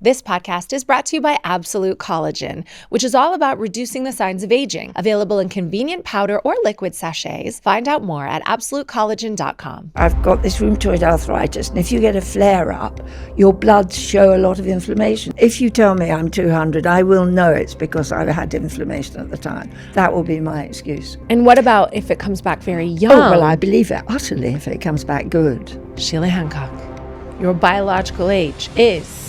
This podcast is brought to you by Absolute Collagen, which is all about reducing the signs of aging. Available in convenient powder or liquid sachets. Find out more at absolutecollagen.com. I've got this rheumatoid arthritis, and if you get a flare-up, your bloods show a lot of inflammation. If you tell me I'm 200, I will know it's because I've had inflammation at the time. That will be my excuse. And what about if it comes back very young? Oh, well, I believe it utterly if it comes back good. Sheila Hancock, your biological age is...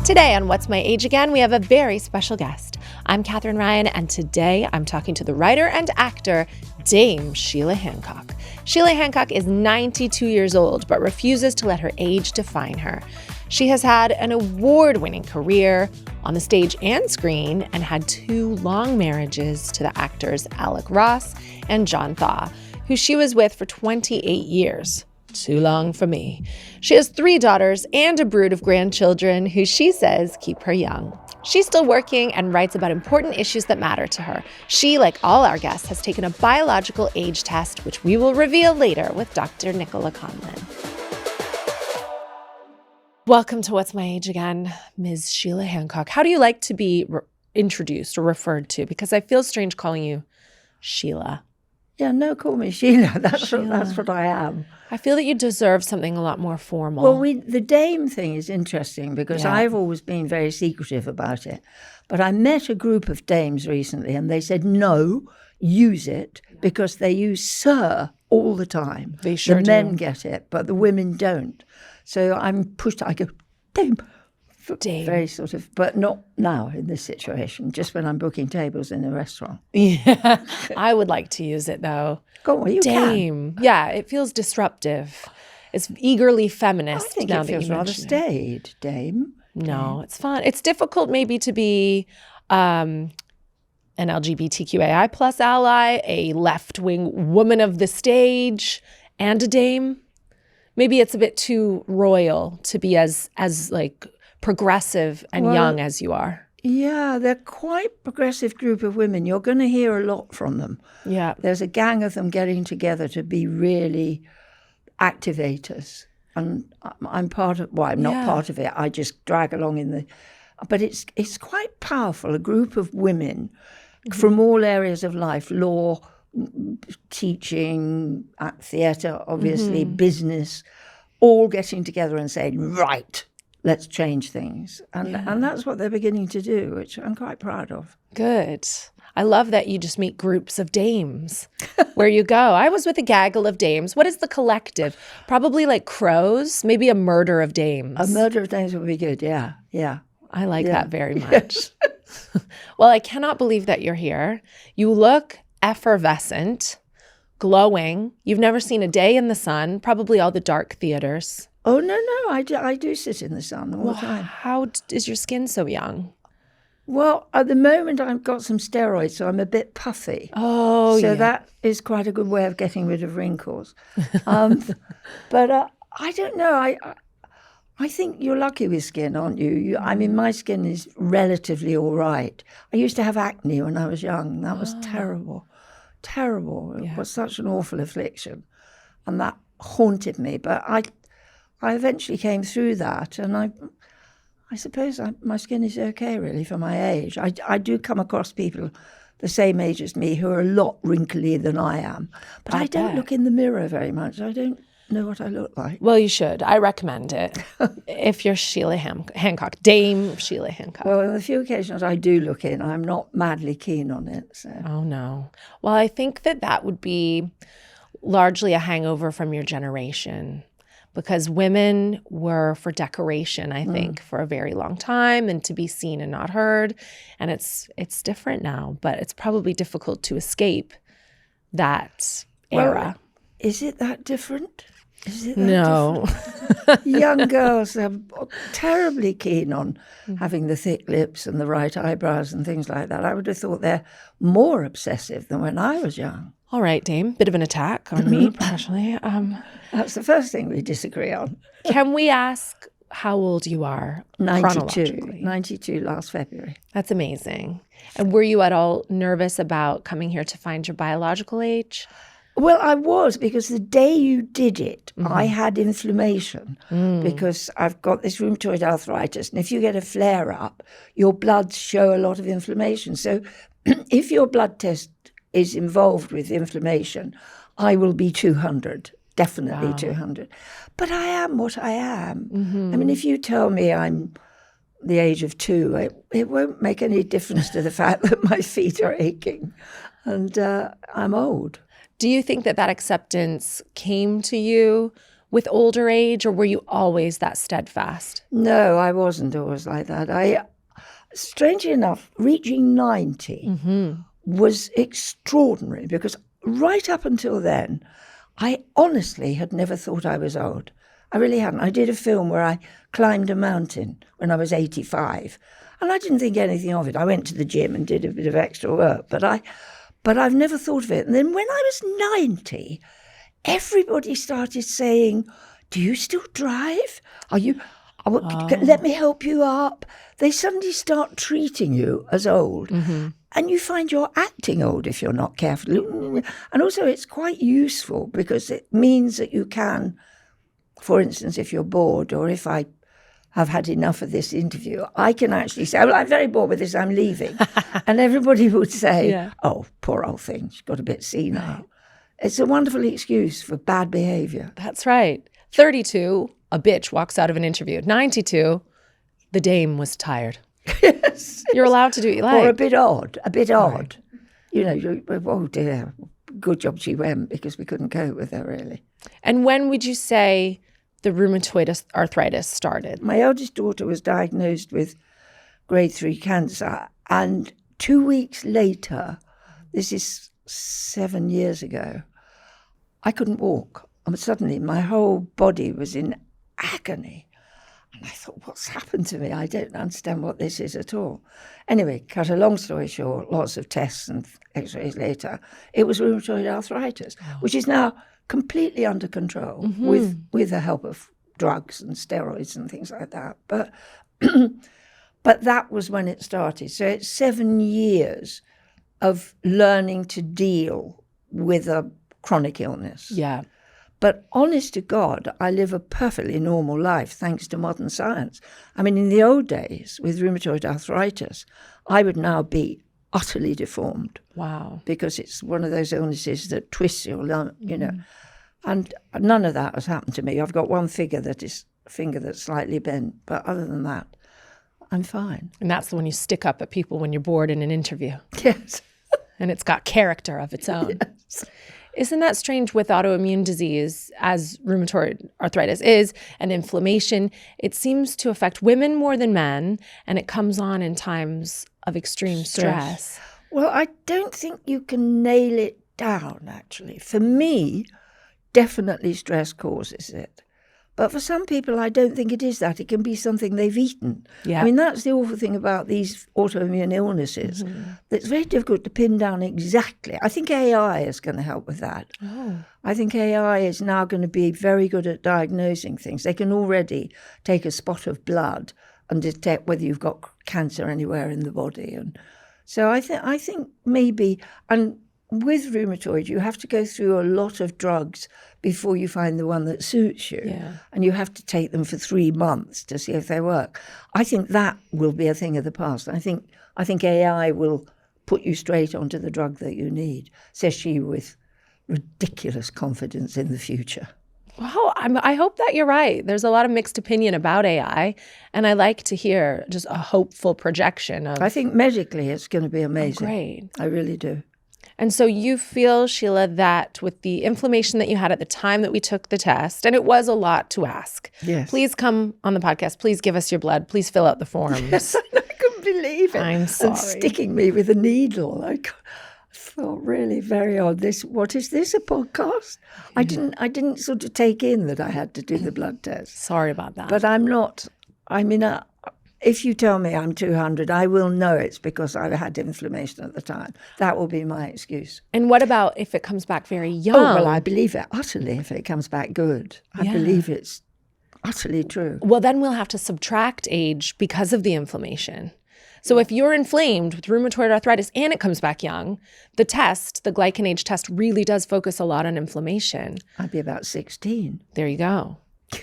Today on What's My Age Again, we have a very special guest. I'm Katherine Ryan, and today I'm talking to the writer and actor, Dame Sheila Hancock. Sheila Hancock is 92 years old, but refuses to let her age define her. She has had an award-winning career on the stage and screen and had 2 long marriages to the actors Alec Ross and John Thaw, who she was with for 28 years. Too long for me. She has 3 daughters and a brood of grandchildren who she says keep her young. She's still working and writes about important issues that matter to her. She, like all our guests, has taken a biological age test, which we will reveal later with Dr. Nicola Conlin. Welcome to What's My Age Again, Ms. Sheila Hancock. How do you like to be introduced or referred to? Because I feel strange calling you Sheila. Yeah, no, call me Sheila. That's Sheila. That's what I am. I feel that you deserve something a lot more formal. Well, the Dame thing is interesting because Yeah. I've always been very secretive about it. But I met a group of dames recently and they said, no, use it, because they use sir all the time. They sure the do. men get it, but the women don't. So I'm pushed, I go, Dame. Dame. Very sort of, but not now in this situation, just when I'm booking tables in a restaurant. Yeah, I would like to use it though. Go on, you Dame. can. Yeah, it feels disruptive. It's eagerly I feminist. think now it that feels you rather mention it. staid, Dame. No, it's fun. It's difficult maybe to be an LGBTQAI plus ally, a left-wing woman of the stage, and a dame. Maybe it's a bit too royal to be as like progressive and Well, young as you are. Yeah, they're quite progressive group of women. You're going to hear a lot from them. Yeah. There's a gang of them getting together to be really activators. And I'm part of, well, I'm not part of it. I just drag along in the, but it's quite powerful. A group of women from all areas of life, law, teaching, theatre, obviously, business, all getting together and saying, right, let's change things. And that's what they're beginning to do, which I'm quite proud of. Good. I love that you just meet groups of dames where you go. I was with a gaggle of dames. What is the collective? Probably like crows, maybe a murder of dames. A murder of dames would be good, yeah. I like that very much. Well, I cannot believe that you're here. You look effervescent, glowing. You've never seen a day in the sun, probably all the dark theaters. Oh, no, I do sit in the sun all the time. How is your skin so young? Well, at the moment I've got some steroids, so I'm a bit puffy. Oh, so yeah. that is quite a good way of getting rid of wrinkles. But I don't know. I think you're lucky with skin, aren't you? I mean, my skin is relatively all right. I used to have acne when I was young. That was terrible. It was such an awful affliction. And that haunted me. But I eventually came through that, and I suppose my skin is okay, really, for my age. I do come across people the same age as me who are a lot wrinklier than I am. But I don't look in the mirror very much. I don't know what I look like. Well, you should. I recommend it. If you're Sheila Hancock, Dame Sheila Hancock. Well, on the few occasions I do look in, I'm not madly keen on it. So. Oh, no. Well, I think that would be largely a hangover from your generation, because women were for decoration, I think, for a very long time, and to be seen and not heard. And it's different now, but it's probably difficult to escape era. Well, is it that different? Is it that No. different? Young girls are terribly keen on having the thick lips and the right eyebrows and things like that. I would have thought they're more obsessive than when I was young. All right, Dame, bit of an attack on me professionally. That's the first thing we disagree on. Can we ask how old you are 92. chronologically? 92 last February. That's amazing. And were you at all nervous about coming here to find your biological age? Well, I was, because the day you did it, I had inflammation because I've got this rheumatoid arthritis. And if you get a flare-up, your bloods show a lot of inflammation. So if your blood test is involved with inflammation, I will be 200, definitely 200. But I am what I am. I mean, if you tell me I'm the age of 2, it won't make any difference to the fact that my feet are aching and I'm old. Do you think that acceptance came to you with older age, or were you always that steadfast? No, I wasn't always like that. Strangely enough, reaching 90 was extraordinary, because right up until then, I honestly had never thought I was old. I really hadn't. I did a film where I climbed a mountain when I was 85, and I didn't think anything of it. I went to the gym and did a bit of extra work, but I've never thought of it. And then when I was 90, everybody started saying, "Do you still drive? Let me help you up." They suddenly start treating you as old. And you find you're acting old if you're not careful. And also it's quite useful, because it means that you can, for instance, if you're bored, or if I have had enough of this interview, I can actually say, "Well, I'm very bored with this, I'm leaving." And everybody would say, "Oh, poor old thing, she's got a bit senile." It's a wonderful excuse for bad behavior. That's right. 32, a bitch walks out of an interview. 92, the dame was tired. Yes. You're allowed to do what you like. Or a bit odd. Right. You know, oh dear, good job she went, because we couldn't cope with her, really. And when would you say the rheumatoid arthritis started? My eldest daughter was diagnosed with grade 3 cancer, and 2 weeks later, this is 7 years ago, I couldn't walk. And suddenly my whole body was in agony. And I thought, what's happened to me? I don't understand what this is at all. Anyway, cut a long story short, lots of tests and x-rays later, it was rheumatoid arthritis, which is now completely under control with the help of drugs and steroids and things like that. But but that was when it started. So it's 7 years of learning to deal with a chronic illness. Yeah. But honest to God, I live a perfectly normal life thanks to modern science. I mean, in the old days with rheumatoid arthritis, I would now be utterly deformed. Wow. Because it's one of those illnesses that twists your lung, you know. And none of that has happened to me. I've got one finger that's slightly bent, but other than that, I'm fine. And that's the one you stick up at people when you're bored in an interview. Yes. And it's got character of its own. Yes. Isn't that strange with autoimmune disease, as rheumatoid arthritis is, and inflammation? It seems to affect women more than men, and it comes on in times of extreme stress. Well, I don't think you can nail it down, actually. For me, definitely stress causes it. But for some people, I don't think it is that. It can be something they've eaten. Yeah. I mean, that's the awful thing about these autoimmune illnesses. It's very difficult to pin down exactly. I think AI is going to help with that. I think AI is now going to be very good at diagnosing things. They can already take a spot of blood and detect whether you've got cancer anywhere in the body. And so I think maybe, and with rheumatoid, you have to go through a lot of drugs before you find the one that suits you. Yeah. And you have to take them for 3 months to see if they work. I think that will be a thing of the past. I think AI will put you straight onto the drug that you need, says she with ridiculous confidence in the future. Well, I hope that you're right. There's a lot of mixed opinion about AI, and I like to hear just a hopeful projection of... I think medically it's going to be amazing. Oh, great. I really do. And so you feel, Sheila, that with the inflammation that you had at the time that we took the test, and it was a lot to ask. Yes. Please come on the podcast. Please give us your blood. Please fill out the forms. Yes, I couldn't believe it. I'm sorry. And sticking me with a needle. I felt really very odd. What is this, a podcast? I didn't sort of take in that I had to do the blood test. Sorry about that. But I'm not. I mean, if you tell me I'm 200, I will know it's because I had inflammation at the time. That will be my excuse. And what about if it comes back very young? Oh, well, I believe it utterly if it comes back good. I believe it's utterly true. Well, then we'll have to subtract age because of the inflammation. So if you're inflamed with rheumatoid arthritis and it comes back young, the glycan age test really does focus a lot on inflammation. I'd be about 16. There you go.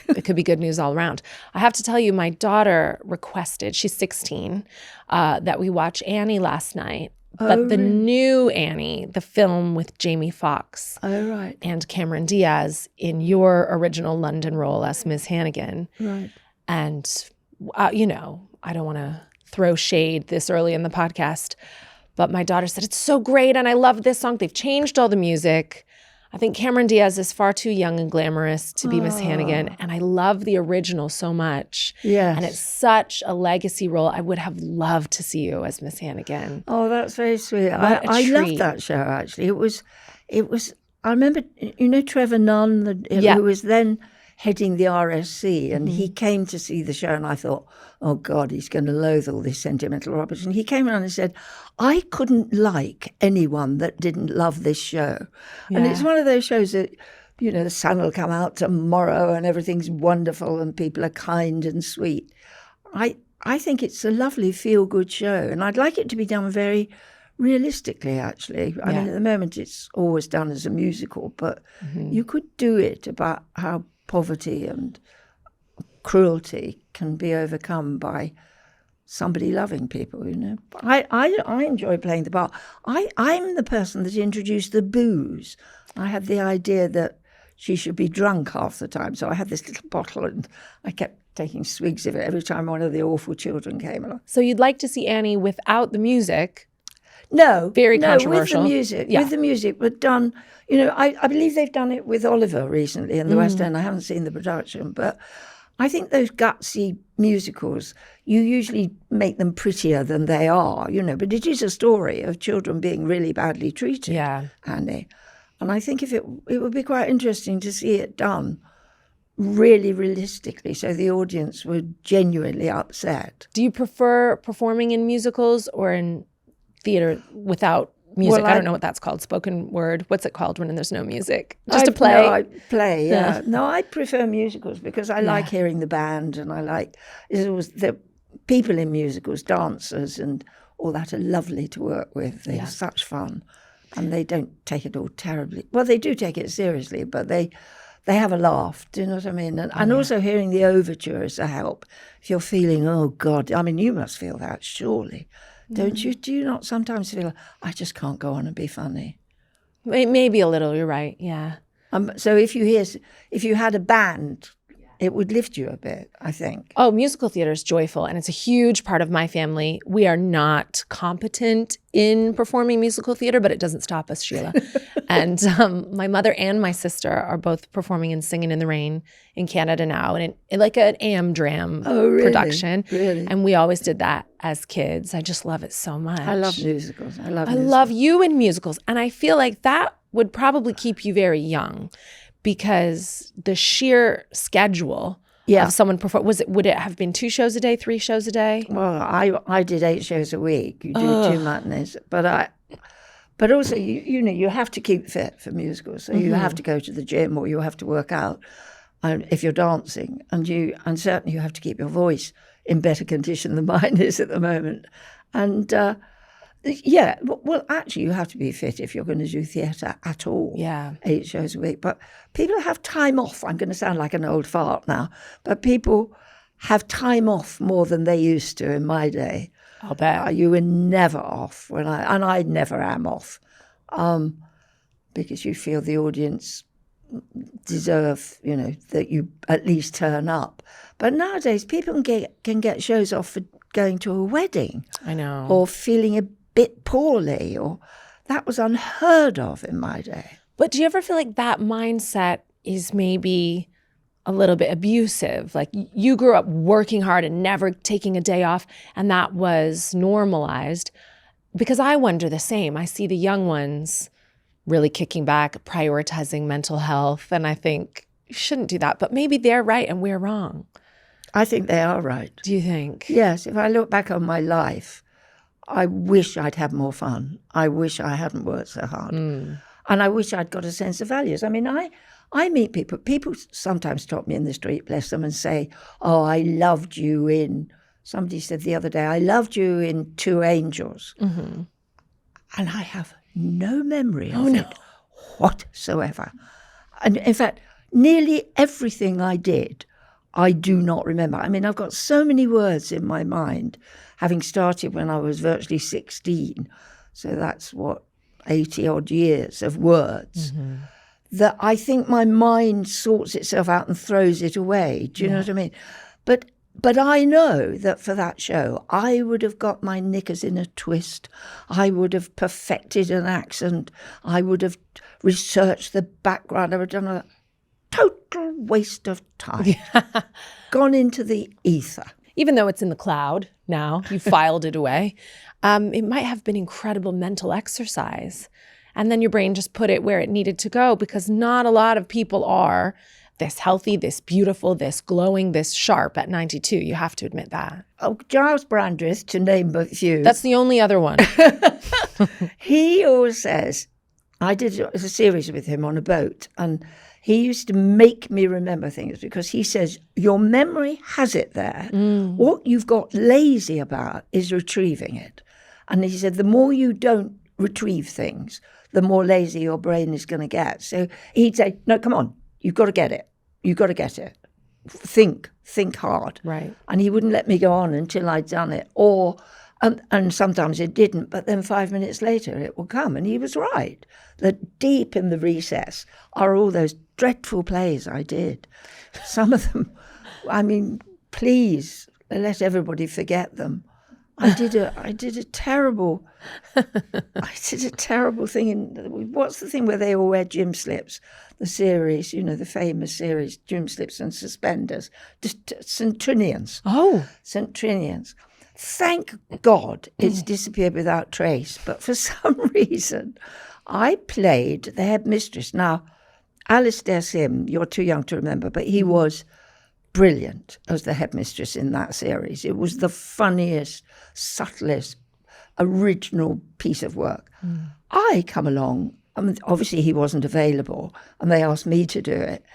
It could be good news all around. I have to tell you, my daughter requested, she's 16, that we watch Annie last night. But the new Annie, the film with Jamie Foxx and Cameron Diaz in your original London role as Miss Hannigan. Right. And, I don't want to throw shade this early in the podcast, but my daughter said, it's so great and I love this song. They've changed all the music. I think Cameron Diaz is far too young and glamorous to be Miss Hannigan, and I love the original so much. Yes. And it's such a legacy role. I would have loved to see you as Miss Hannigan. Oh, that's very sweet. I loved that show, actually. It was. I remember, Trevor Nunn, who was then heading the RSC, and he came to see the show, and I thought, oh God, he's going to loathe all this sentimental rubbish. And he came around and said, I couldn't like anyone that didn't love this show. Yeah. And it's one of those shows that, the sun will come out tomorrow and everything's wonderful and people are kind and sweet. I think it's a lovely feel-good show, and I'd like it to be done very realistically, actually. I mean, at the moment it's always done as a musical, but you could do it about how poverty and cruelty can be overcome by somebody loving people, I enjoy playing the part. I'm the person that introduced the booze. I had the idea that she should be drunk half the time, so I had this little bottle and I kept taking swigs of it every time one of the awful children came along. So you'd like to see Annie without the music? No, very controversial. With the music, but done. I believe they've done it with Oliver recently in the West End. I haven't seen the production, but I think those gutsy musicals, you usually make them prettier than they are, But it is a story of children being really badly treated, Annie. And I think it would be quite interesting to see it done really realistically, so the audience were genuinely upset. Do you prefer performing in musicals or in theater without music? Well, I don't know what that's called. Spoken word. What's it called when there's no music? Just a play? No, I play, yeah. No, I prefer musicals because I like hearing the band, and I like the people in musicals, dancers and all that are lovely to work with. They're such fun. And they don't take it all terribly. Well, they do take it seriously, but they have a laugh. Do you know what I mean? And also hearing the overture is a help. If you're feeling, oh God, I mean, you must feel that, surely. Don't you? Do you not sometimes feel, I just can't go on and be funny? Maybe a little, you're right, yeah. So if you had a band, it would lift you a bit, I think. Oh, musical theater is joyful, and it's a huge part of my family. We are not competent in performing musical theater, but it doesn't stop us, Sheila. And my mother and my sister are both performing in Singin' in the Rain in Canada now, and like an Am-Dram production. Really? And we always did that as kids. I just love it so much. I love musicals. I love you in musicals, and I feel like that would probably keep you very young, because the sheer schedule of someone perform, would it have been 2 shows a day, 3 shows a day? Well, I did 8 shows a week. You do 2 matinees, but also you have to keep fit for musicals. So you have to go to the gym or you have to work out if you're dancing, and certainly you have to keep your voice in better condition than mine is at the moment. And well, actually, you have to be fit if you're going to do theatre at all. Yeah. 8 shows a week. But people have time off. I'm going to sound like an old fart now, but people have time off more than they used to in my day. I'll bet. You were never off, and I never am off, because you feel the audience deserve, that you at least turn up. But nowadays, people can get shows off for going to a wedding. I know. Or feeling a bit poorly, or that was unheard of in my day. But do you ever feel like that mindset is maybe a little bit abusive? Like you grew up working hard and never taking a day off, and that was normalized. Because I wonder the same. I see the young ones really kicking back, prioritizing mental health, and I think you shouldn't do that. But maybe they're right and we're wrong. I think they are right. Do you think? Yes. If I look back on my life, I wish I'd had more fun. I wish I hadn't worked so hard. And I wish I'd got a sense of values. I mean, I meet people. People sometimes stop me in the street, bless them, and say, oh, I loved you in somebody said the other day, I loved you in Two Angels. Mm-hmm. And I have no memory of it whatsoever. And in fact, nearly everything I did, I do not remember. I mean, I've got so many words in my mind, having started when I was virtually 16. So that's 80 odd years of words, that I think my mind sorts itself out and throws it away. Do you know what I mean? But I know that for that show, I would have got my knickers in a twist. I would have perfected an accent. I would have researched the background. I would have done a total waste of time. Gone into the ether. Even though it's in the cloud now, you filed it away. It might have been incredible mental exercise. And then your brain just put it where it needed to go, because not a lot of people are this healthy, this beautiful, this glowing, this sharp at 92. You have to admit that. Oh, Giles Brandris, to name but few. That's the only other one. He always says, I did a series with him on a boat, and he used to make me remember things, because he says, your memory has it there. What you've got lazy about is retrieving it. And he said, the more you don't retrieve things, the more lazy your brain is going to get. So he'd say, no, come on, you've got to get it. You've got to get it. Think hard. Right. And he wouldn't let me go on until I'd done it. And sometimes it didn't, but then 5 minutes later it would come. And he was right, that deep in the recess are all those dreadful plays I did. Some of them, I mean, please let everybody forget them. I did a terrible thing in, what's the thing where they all wear gym slips? The series, the famous series, gym slips and suspenders. St. Trinian's. Oh. St. Trinian's. Thank God it's disappeared without trace. But for some reason, I played the headmistress. Now, Alistair Sim, you're too young to remember, but he was brilliant as the headmistress in that series. It was the funniest, subtlest, original piece of work. I come along, obviously he wasn't available, and they asked me to do it.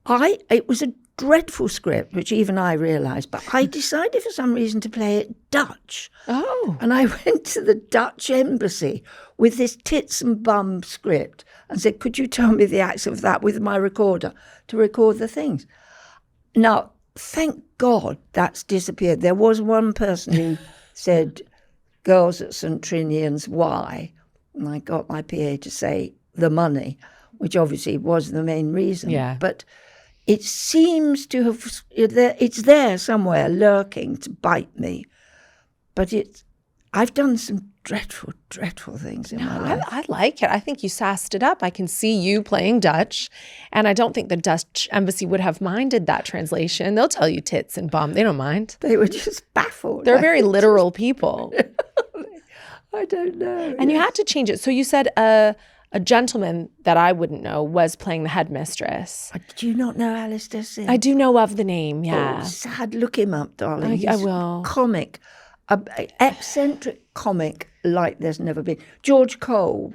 It was a dreadful script, which even I realised, but I decided for some reason to play it Dutch. Oh. And I went to the Dutch embassy with this tits and bum script and said, could you tell me the accent of that with my recorder to record the things? Now, thank God that's disappeared. There was one person who said, girls at St. Trinian's, why? And I got my PA to say, the money, which obviously was the main reason. Yeah. But it seems to have, it's there somewhere lurking to bite me. But I've done some dreadful, dreadful things in my life. I like it. I think you sassed it up. I can see you playing Dutch, and I don't think the Dutch embassy would have minded that translation. They'll tell you tits and bum. They don't mind. They were just baffled. They're very literal people. I don't know. And you had to change it. So you said a gentleman that I wouldn't know was playing the headmistress. Do you not know Alistair Sim? I do know of the name, yeah. Oh, sad. Look him up, darling. I will. Comic. An eccentric comic like there's never been. George Cole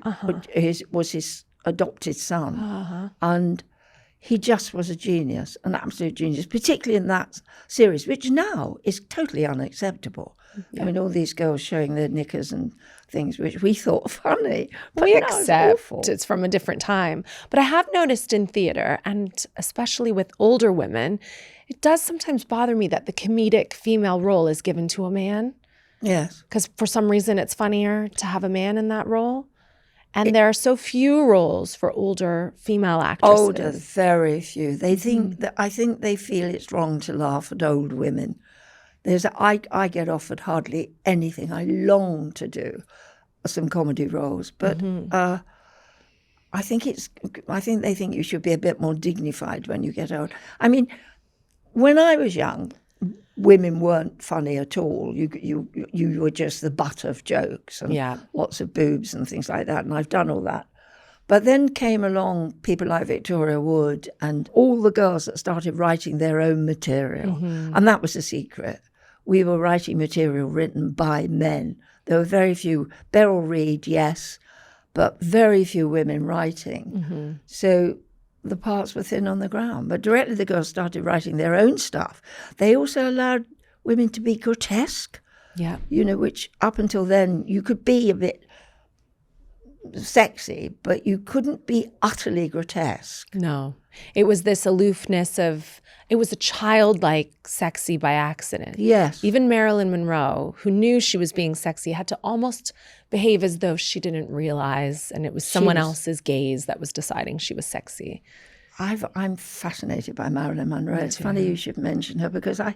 was his adopted son. And he just was a genius, an absolute genius, particularly in that series, which now is totally unacceptable. Yeah. I mean, all these girls showing their knickers and things, which we thought funny. But we accept it's from a different time. But I have noticed in theater, and especially with older women, it does sometimes bother me that the comedic female role is given to a man. Yes. Because for some reason it's funnier to have a man in that role. And there are so few roles for older female actresses. Older, very few. They think I think they feel it's wrong to laugh at old women. I get offered hardly anything. I long to do some comedy roles, but I think they think you should be a bit more dignified when you get old. I mean, when I was young, women weren't funny at all. You were just the butt of jokes and lots of boobs and things like that, and I've done all that. But then came along people like Victoria Wood and all the girls that started writing their own material, and that was the secret. We were writing material written by men. There were very few. Beryl Reid, yes, but very few women writing. So the parts were thin on the ground. But directly the girls started writing their own stuff. They also allowed women to be grotesque. Yeah. You know, which up until then you could be a bit sexy, but you couldn't be utterly grotesque. No. It was this aloofness of, it was a childlike sexy by accident. Yes. Even Marilyn Monroe, who knew she was being sexy, had to almost behave as though she didn't realize, and it was someone else's gaze that was deciding she was sexy. I'm fascinated by Marilyn Monroe. It's funny you should mention her, because I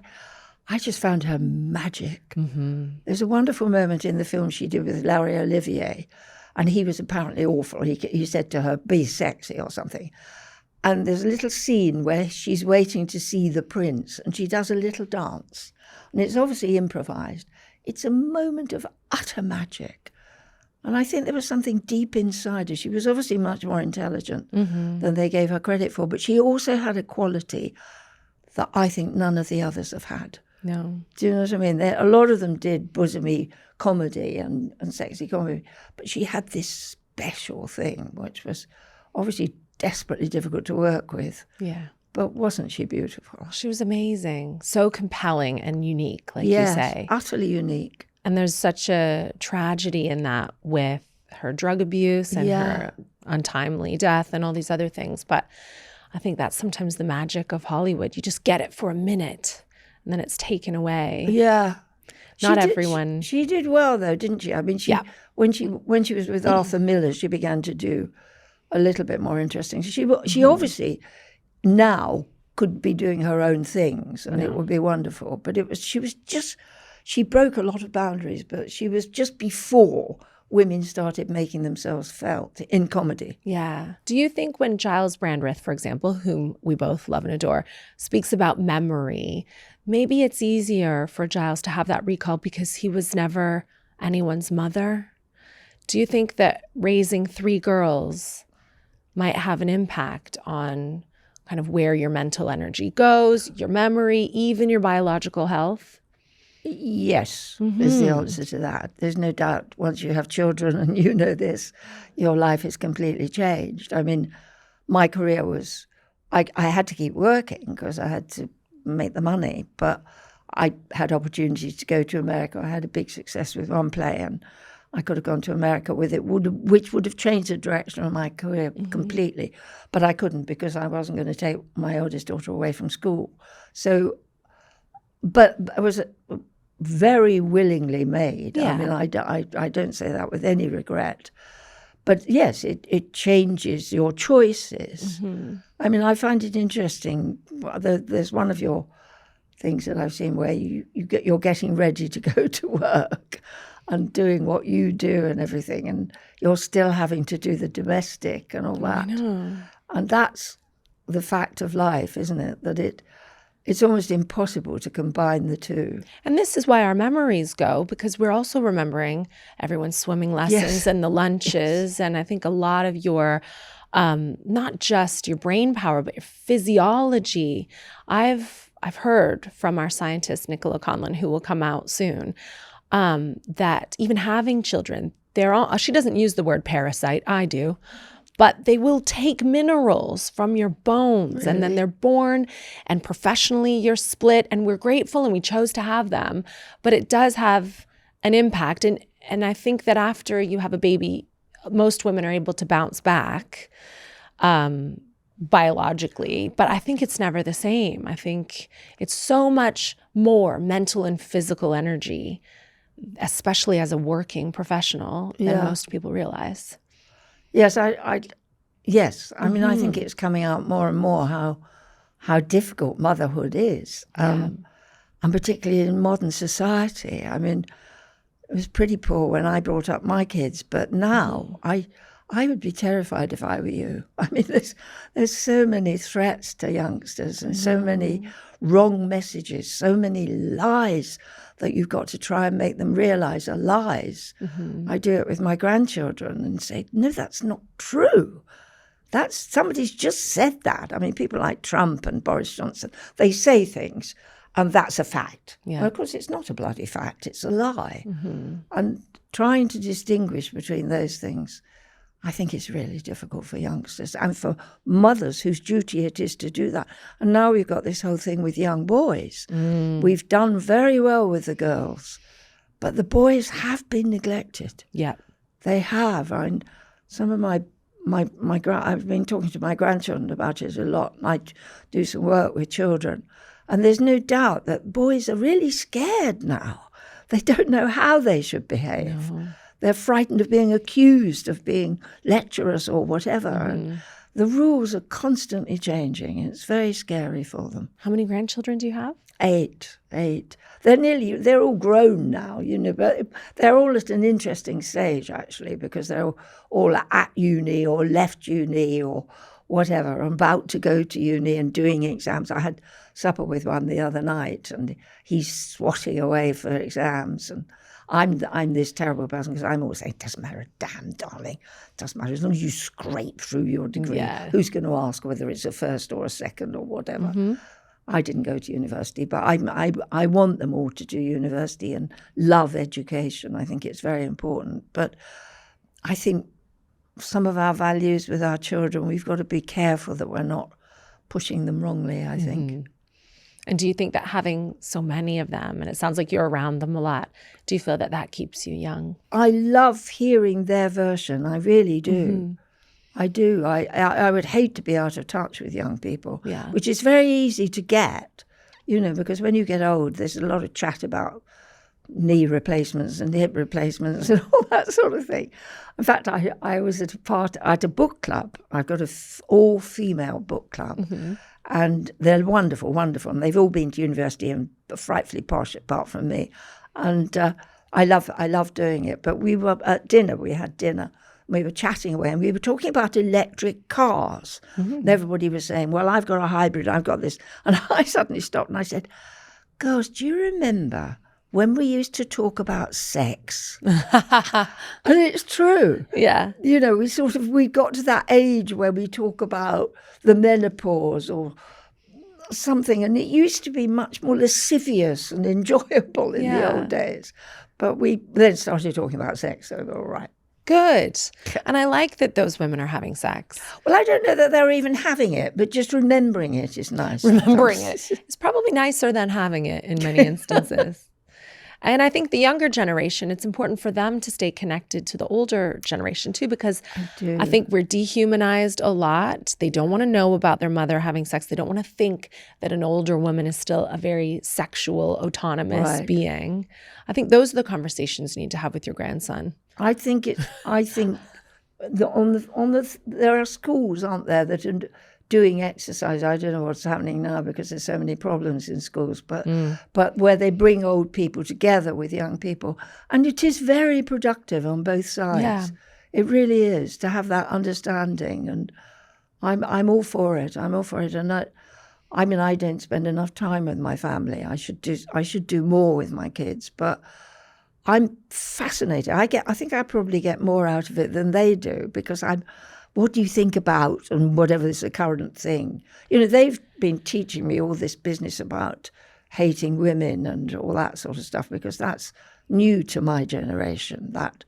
just found her magic. Mm-hmm. There's a wonderful moment in the film she did with Larry Olivier, and he was apparently awful. He said to her, "Be sexy" or something. And there's a little scene where she's waiting to see the prince, and she does a little dance. And it's obviously improvised. It's a moment of utter magic. And I think there was something deep inside her. She was obviously much more intelligent than they gave her credit for, but she also had a quality that I think none of the others have had. No. Do you know what I mean? A lot of them did bosomy comedy and sexy comedy, but she had this special thing, which was obviously desperately difficult to work with. Yeah. But wasn't she beautiful? She was amazing. So compelling and unique, like Yes, you say. utterly unique. And there's such a tragedy in that with her drug abuse and her untimely death and all these other things. But I think that's sometimes the magic of Hollywood. You just get it for a minute and then it's taken away. Yeah. Not everyone. She did well, though, didn't she? I mean, when she was with Arthur Miller, she began to do a little bit more interesting. She obviously now could be doing her own things, and it would be wonderful. But she broke a lot of boundaries. But she was just before women started making themselves felt in comedy. Yeah. Do you think when Giles Brandris, for example, whom we both love and adore, speaks about memory, maybe it's easier for Giles to have that recall because he was never anyone's mother? Do you think that raising 3 girls might have an impact on kind of where your mental energy goes, your memory, even your biological health? Yes, is the answer to that. There's no doubt once you have children, and you know this, your life is completely changed. I mean, my career was, I had to keep working because I had to make the money, but I had opportunities to go to America. I had a big success with one play, and I could have gone to America with it, which would have changed the direction of my career completely. But I couldn't because I wasn't going to take my oldest daughter away from school. So, but it was very willingly made. Yeah. I mean, I don't say that with any regret. But yes, it changes your choices. I mean, I find it interesting. There's one of your things that I've seen where you're getting ready to go to work and doing what you do and everything, and you're still having to do the domestic and all that. I know. And that's the fact of life, isn't it? That it's almost impossible to combine the two. And this is why our memories go, because we're also remembering everyone's swimming lessons and the lunches. And I think a lot of your, not just your brain power, but your physiology. I've heard from our scientist, Nicola Conlin, who will come out soon, that even having children, she doesn't use the word parasite, I do, but they will take minerals from your bones and then they're born, and professionally you're split, and we're grateful and we chose to have them, but it does have an impact. And I think that after you have a baby, most women are able to bounce back biologically, but I think it's never the same. I think it's so much more mental and physical energy, especially as a working professional, than most people realize. Yes, yes. I mean, I think it's coming out more and more how difficult motherhood is, and particularly in modern society. I mean, it was pretty poor when I brought up my kids, but now I would be terrified if I were you. I mean, there's so many threats to youngsters and so many wrong messages, so many lies that you've got to try and make them realize are lies. I do it with my grandchildren and say, no, that's not true. Somebody's just said that. I mean, people like Trump and Boris Johnson, they say things and that's a fact. Well, of course, it's not a bloody fact. It's a lie. And trying to distinguish between those things, I think it's really difficult for youngsters and for mothers whose duty it is to do that. And now we've got this whole thing with young boys. We've done very well with the girls, but the boys have been neglected. Yeah. They have. And some of I've been talking to my grandchildren about it a lot. I do some work with children. And there's no doubt that boys are really scared now. They don't know how they should behave. No. They're frightened of being accused of being lecherous or whatever. And the rules are constantly changing. It's very scary for them. How many grandchildren do you have? 8. They're all grown now, but they're all at an interesting stage, actually, because they're all at uni or left uni or whatever, about to go to uni and doing exams. I had supper with one the other night, and he's swatting away for exams, and I'm this terrible person because I'm always saying, it doesn't matter a damn, darling. It doesn't matter as long as you scrape through your degree. Yeah. Who's going to ask whether it's a first or a second or whatever? I didn't go to university, but I want them all to do university and love education. I think it's very important. But I think some of our values with our children, we've got to be careful that we're not pushing them wrongly, I think. And do you think that having so many of them, and it sounds like you're around them a lot, do you feel that that keeps you young? I love hearing their version. I really do. I do. I would hate to be out of touch with young people, which is very easy to get, because when you get old, there's a lot of chat about knee replacements and hip replacements and all that sort of thing. In fact, I was at a book club. I've got an all-female book club. And they're wonderful, wonderful. And they've all been to university and frightfully posh apart from me. And I love doing it. But we were at dinner. We had dinner. We were chatting away, and we were talking about electric cars. And everybody was saying, well, I've got a hybrid, I've got this. And I suddenly stopped and I said, girls, do you remember when we used to talk about sex? And it's true. Yeah. We got to that age where we talk about the menopause or something, and it used to be much more lascivious and enjoyable in the old days. But we then started talking about sex, so all right. Good. And I like that those women are having sex. Well, I don't know that they're even having it, but just remembering it is nice. Remembering it is probably nicer than having it in many instances. And I think the younger generation, it's important for them to stay connected to the older generation too, because I think we're dehumanized a lot. They don't want to know about their mother having sex. They don't want to think that an older woman is still a very sexual, autonomous being. I think those are the conversations you need to have with your grandson. I think there are schools, aren't there, that are doing exercise. I don't know what's happening now because there's so many problems in schools, but where they bring old people together with young people, and it is very productive on both sides. Yeah. It really is, to have that understanding, and I'm all for it. I'm all for it, and I don't spend enough time with my family. I should do more with my kids, but I'm fascinated. I think I probably get more out of it than they do, because what do you think about, and whatever is the current thing. They've been teaching me all this business about hating women and all that sort of stuff, because that's new to my generation, that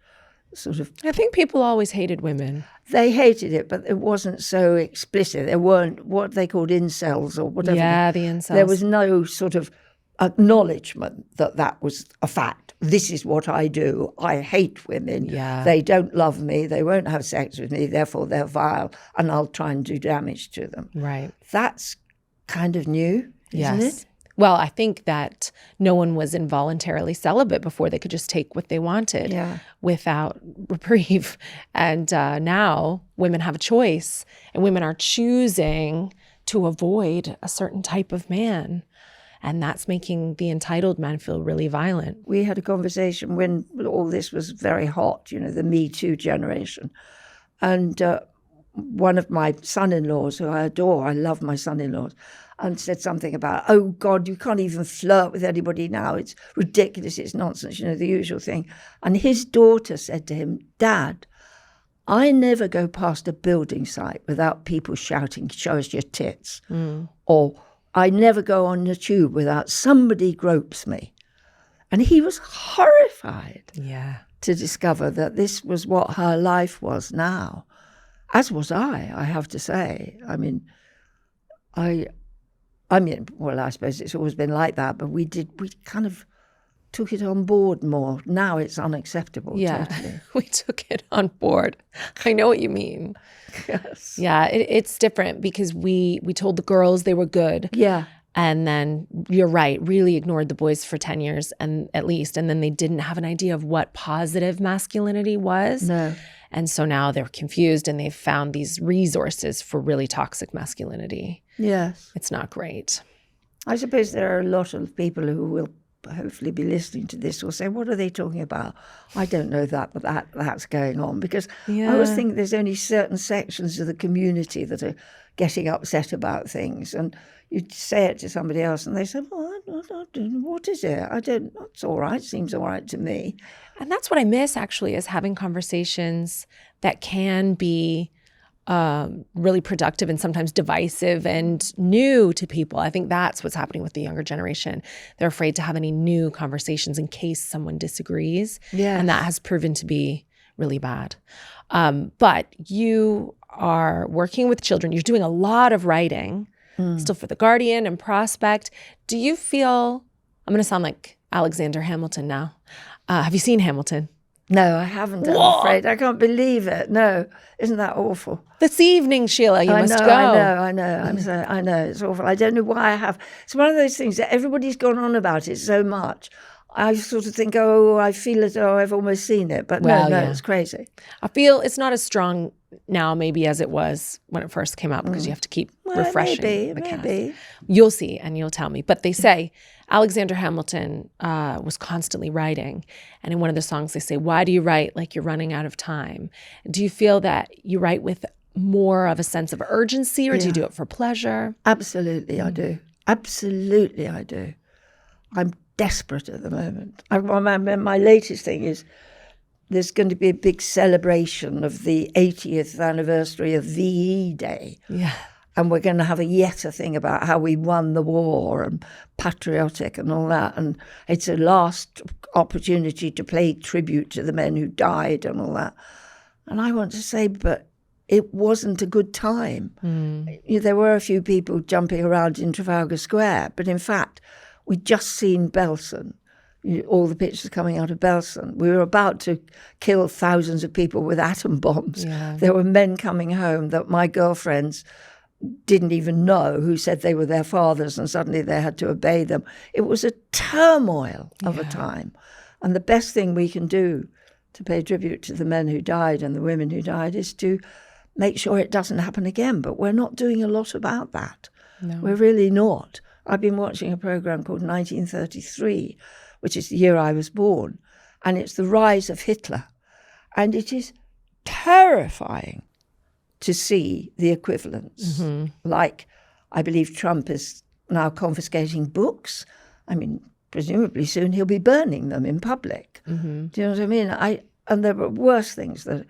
sort of... I think people always hated women. They hated it, but it wasn't so explicit. There weren't what they called incels or whatever. Yeah, the incels. There was no sort of acknowledgement that was a fact. This is what I do. I hate women. Yeah. They don't love me. They won't have sex with me. Therefore, they're vile, and I'll try and do damage to them. Right. That's kind of new, isn't it? Well, I think that no one was involuntarily celibate before. They could just take what they wanted without reprieve. And now women have a choice, and women are choosing to avoid a certain type of man. And that's making the entitled men feel really violent. We had a conversation when all this was very hot, the Me Too generation. And one of my son-in-laws, who I adore, I love my son-in-laws, and said something about, oh, God, you can't even flirt with anybody now. It's ridiculous. It's nonsense, the usual thing. And his daughter said to him, Dad, I never go past a building site without people shouting, show us your tits, or I never go on the tube without somebody gropes me. And he was horrified. Yeah. to discover that this was what her life was now, as was I have to say. I mean, well, I suppose it's always been like that, but we kind of took it on board more. Now it's unacceptable. Yeah, totally. We took it on board. I know what you mean. Yes. Yeah, it's different because we told the girls they were good. Yeah. And then, you're right, really ignored the boys for 10 years and at least. And then they didn't have an idea of what positive masculinity was. No. And so now they're confused and they've found these resources for really toxic masculinity. Yes. It's not great. I suppose there are a lot of people who will hopefully be listening to this will say, what are they talking about? I don't know that, but that's going on. Because I always think there's only certain sections of the community that are getting upset about things. And you say it to somebody else and they say, well, I don't know, what is it? It's all right, seems all right to me. And that's what I miss, actually, is having conversations that can be really productive and sometimes divisive and new to people. I think that's what's happening with the younger generation. They're afraid to have any new conversations in case someone disagrees. Yes. And that has proven to be really bad. But you are working with children. You're doing a lot of writing, still for The Guardian and Prospect. Do you feel, I'm going to sound like Alexander Hamilton now. Have you seen Hamilton? No, I haven't, I'm afraid. I can't believe it. No, isn't that awful? This evening, Sheila, you must go. I know. I know, it's awful. I don't know why I have. It's one of those things that everybody's gone on about it so much. I sort of think, I feel as though I've almost seen it. But no, it's crazy. I feel it's not as strong now maybe as it was when it first came out because you have to keep refreshing the cast. You'll see and you'll tell me. But they say Alexander Hamilton was constantly writing. And in one of the songs they say, why do you write like you're running out of time? Do you feel that you write with more of a sense of urgency or do you do it for pleasure? Absolutely, I do. Absolutely, I do. I'm desperate at the moment. My latest thing is there's going to be a big celebration of the 80th anniversary of VE Day. Yeah. And we're going to have yet a thing about how we won the war and patriotic and all that. And it's a last opportunity to pay tribute to the men who died and all that. And I want to say, but it wasn't a good time. There were a few people jumping around in Trafalgar Square, but in fact, we'd just seen Belsen, all the pictures coming out of Belsen. We were about to kill thousands of people with atom bombs. Yeah. There were men coming home that my girlfriends didn't even know, who said they were their fathers, and suddenly they had to obey them. It was a turmoil of a time. And the best thing we can do to pay tribute to the men who died and the women who died is to make sure it doesn't happen again. But we're not doing a lot about that. No. We're really not. I've been watching a program called 1933, which is the year I was born, and it's the rise of Hitler. And it is terrifying to see the equivalents. Like, I believe Trump is now confiscating books. I mean, presumably soon he'll be burning them in public. Do you know what I mean? And there are worse things that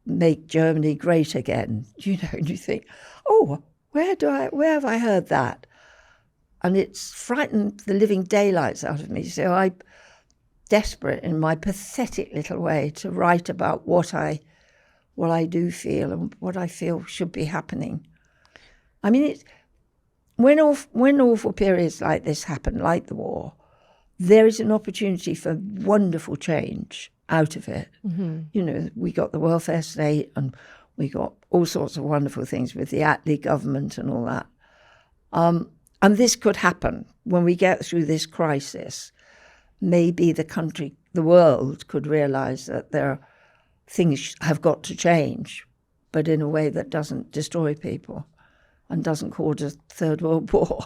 make Germany great again. And you think, where have I heard that? And it's frightened the living daylights out of me. So I'm desperate in my pathetic little way to write about what I do feel and what I feel should be happening. I mean, when awful periods like this happen, like the war, there is an opportunity for wonderful change out of it. We got the welfare state and we got all sorts of wonderful things with the Attlee government and all that. And this could happen when we get through this crisis. Maybe the world could realize that things have got to change, but in a way that doesn't destroy people and doesn't cause a third world war.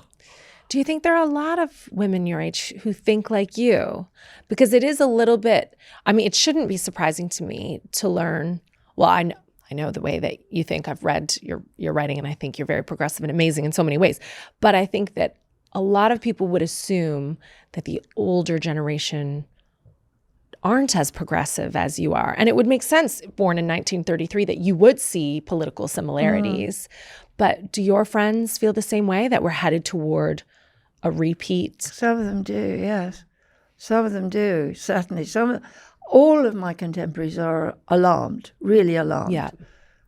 Do you think there are a lot of women your age who think like you? Because it is a little bit, it shouldn't be surprising to me to learn, I know the way that you think. I've read your writing and I think you're very progressive and amazing in so many ways. But I think that a lot of people would assume that the older generation aren't as progressive as you are. And it would make sense, born in 1933, that you would see political similarities. But do your friends feel the same way, that we're headed toward a repeat? Some of them do, yes. Some of them do, certainly. all of my contemporaries are alarmed, really alarmed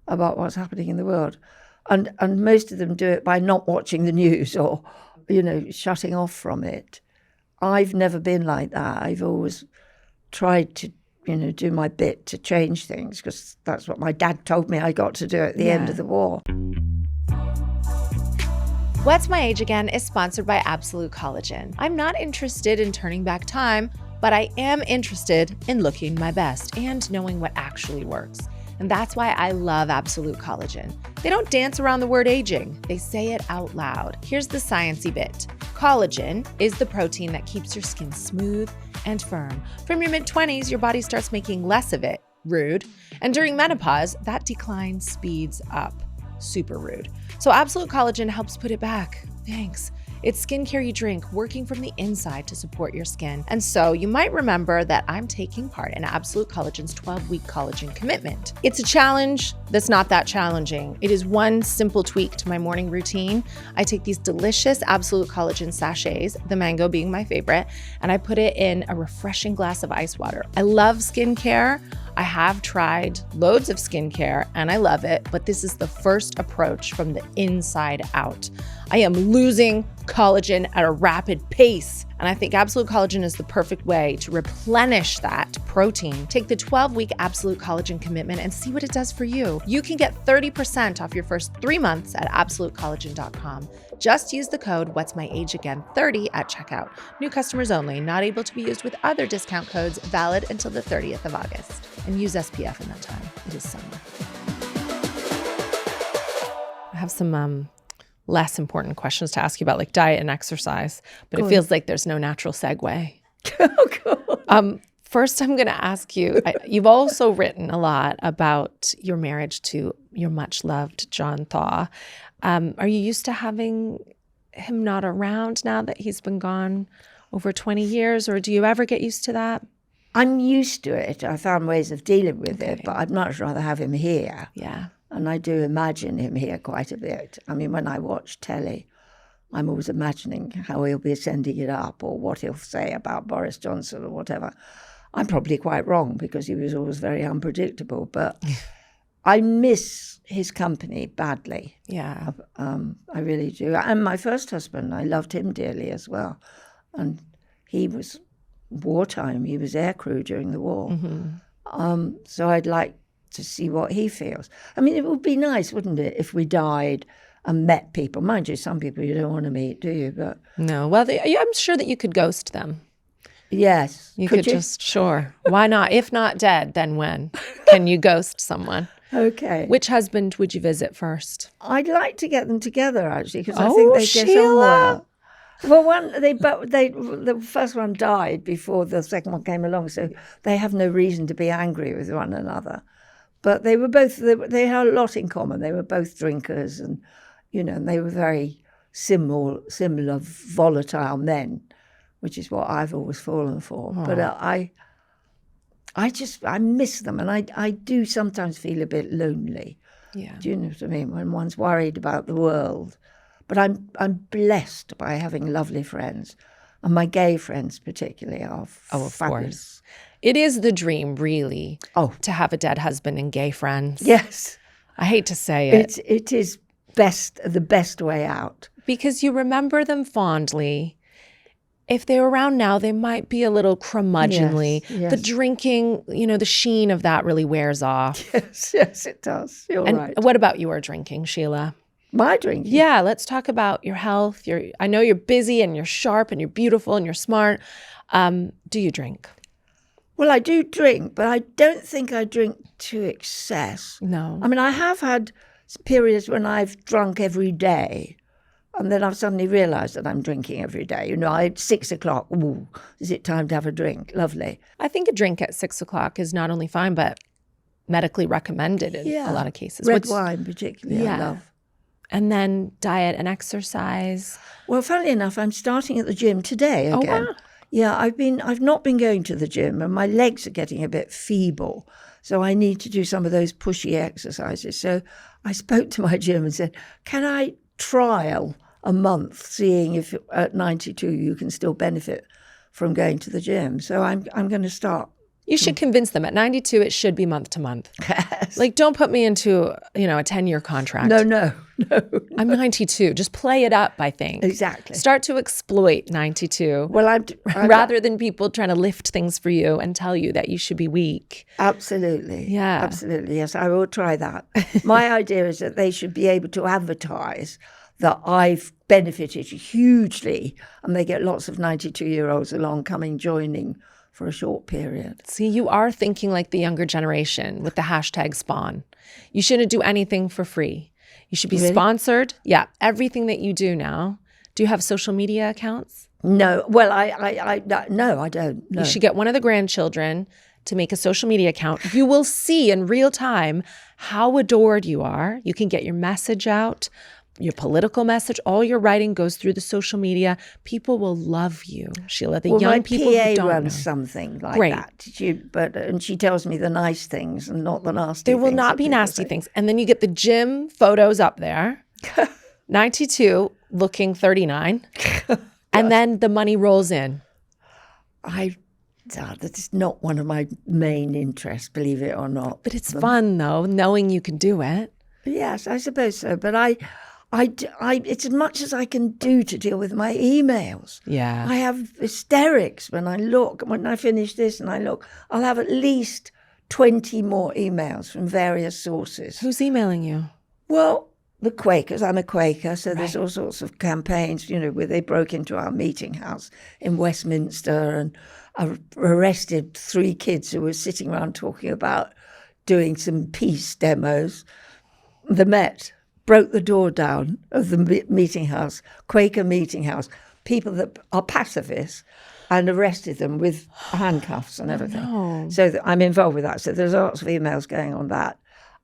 about what's happening in the world. And most of them do it by not watching the news or, shutting off from it. I've never been like that. I've always tried to, do my bit to change things, because that's what my dad told me I got to do at the end of the war. What's My Age Again is sponsored by Absolute Collagen. I'm not interested in turning back time, but I am interested in looking my best and knowing what actually works. And that's why I love Absolute Collagen. They don't dance around the word aging. They say it out loud. Here's the sciencey bit. Collagen is the protein that keeps your skin smooth and firm. From your mid-20s, your body starts making less of it. Rude. And during menopause, that decline speeds up. Super rude. So Absolute Collagen helps put it back. Thanks. It's skincare you drink, working from the inside to support your skin. And so you might remember that I'm taking part in Absolute Collagen's 12-week collagen commitment. It's a challenge that's not that challenging. It is one simple tweak to my morning routine. I take these delicious Absolute Collagen sachets, the mango being my favorite, and I put it in a refreshing glass of ice water. I love skincare. I have tried loads of skincare and I love it, but this is the first approach from the inside out. I am losing collagen at a rapid pace, and I think Absolute Collagen is the perfect way to replenish that protein. Take the 12-week Absolute Collagen commitment and see what it does for you. You can get 30% off your first 3 months at absolutecollagen.com. Just use the code What'sMyAgeAgain30 at checkout. New customers only, not able to be used with other discount codes, valid until the 30th of August. And use SPF in that time. It is summer. I have some less important questions to ask you about, like diet and exercise, but it feels like there's no natural segue. Oh, First, I'm going to ask you, you've also written a lot about your marriage to your much-loved John Thaw. Are you used to having him not around now that he's been gone over 20 years, or do you ever get used to that? I'm used to it. I found ways of dealing with it, but I'd much rather have him here. Yeah. And I do imagine him here quite a bit. I mean, when I watch telly, I'm always imagining how he'll be sending it up or what he'll say about Boris Johnson or whatever. I'm probably quite wrong because he was always very unpredictable, but I miss his company badly. Yeah. I really do. And my first husband, I loved him dearly as well. And he was wartime. He was aircrew during the war. Mm-hmm. So I'd like to see what he feels. I mean, it would be nice, wouldn't it, if we died and met people. Mind you, some people you don't want to meet, do you? But no. Well, I'm sure that you could ghost them. Yes. You could just, sure. Why not? If not dead, then when? Can you ghost someone? Okay. Which husband would you visit first? I'd like to get them together, actually, because I think they get on well. Well, the first one died before the second one came along, so they have no reason to be angry with one another. But they were both, they had a lot in common. They were both drinkers and, and they were very similar, volatile men, which is what I've always fallen for. Oh. But I miss them, and I do sometimes feel a bit lonely. Yeah. Do you know what I mean? When one's worried about the world. But I'm blessed by having lovely friends, and my gay friends particularly are fabulous. Course. It is the dream, really, to have a dead husband and gay friends. Yes. I hate to say it. It is the best way out. Because you remember them fondly. If they were around now, they might be a little curmudgeonly. Yes. The drinking, the sheen of that really wears off. Yes, it does. You're right. What about your drinking, Sheila? My drinking? Yeah, let's talk about your health. I know you're busy and you're sharp and you're beautiful and you're smart. Do you drink? Well, I do drink, but I don't think I drink to excess. No. I mean, I have had periods when I've drunk every day, and then I've suddenly realised that I'm drinking every day. At 6 o'clock, ooh, is it time to have a drink? Lovely. I think a drink at 6 o'clock is not only fine, but medically recommended in a lot of cases. Red wine particularly, I love. And then diet and exercise. Well, funnily enough, I'm starting at the gym today again. Oh, wow. Yeah, I've not been going to the gym, and my legs are getting a bit feeble, so I need to do some of those pushy exercises. So I spoke to my gym and said, can I trial a month, seeing if at 92 you can still benefit from going to the gym? So I'm going to start You should convince them at 92, it should be month to month. Yes. Like, don't put me into, a 10-year contract. No. I'm 92. Just play it up, I think. Exactly. Start to exploit 92. Well, rather than people trying to lift things for you and tell you that you should be weak. Absolutely. Yeah. Absolutely. Yes, I will try that. My idea is that they should be able to advertise that I've benefited hugely, and they get lots of 92-year-olds along joining for a short period. See, you are thinking like the younger generation with the hashtag spawn. You shouldn't do anything for free. You should be sponsored. Yeah, everything that you do now. Do you have social media accounts? No. Well, no, I don't. No. You should get one of the grandchildren to make a social media account. You will see in real time how adored you are. You can get your message out. Your political message, all your writing goes through the social media. People will love you, Sheila. The young people my PA who don't runs know. something like that. And she tells me the nice things and not the nasty There things. will not be nasty things. And then you get the gym photos up there. 92, looking 39. And then the money rolls in. That's not one of my main interests, believe it or not. But it's fun, though, knowing you can do it. Yes, I suppose so. But it's as much as I can do to deal with my emails. Yeah. I have hysterics when I finish this and I look, I'll have at least 20 more emails from various sources. Who's emailing you? Well, the Quakers. I'm a Quaker, so there's all sorts of campaigns, where they broke into our meeting house in Westminster and arrested 3 kids who were sitting around talking about doing some peace demos. The Met broke the door down of the meeting house, Quaker meeting house, people that are pacifists, and arrested them with handcuffs and everything. No. So I'm involved with that. So there's lots of emails going on that.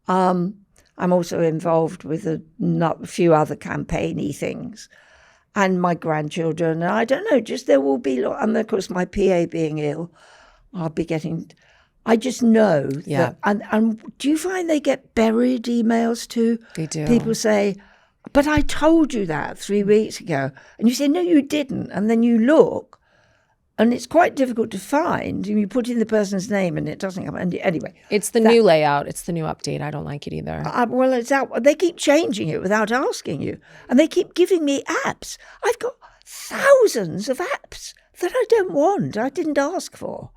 I'm also involved with a few other campaigny things. And my grandchildren, and I don't know, just there will be, and of course my PA being ill, I'll be getting... I just know that, and do you find they get buried emails too? They do. People say, but I told you that 3 weeks ago. And you say, no, you didn't. And then you look, and it's quite difficult to find. You put in the person's name and it doesn't come. And anyway. It's the new layout. It's the new update. I don't like it either. Well, it's out. They keep changing it without asking you. And they keep giving me apps. I've got thousands of apps that I don't want. I didn't ask for.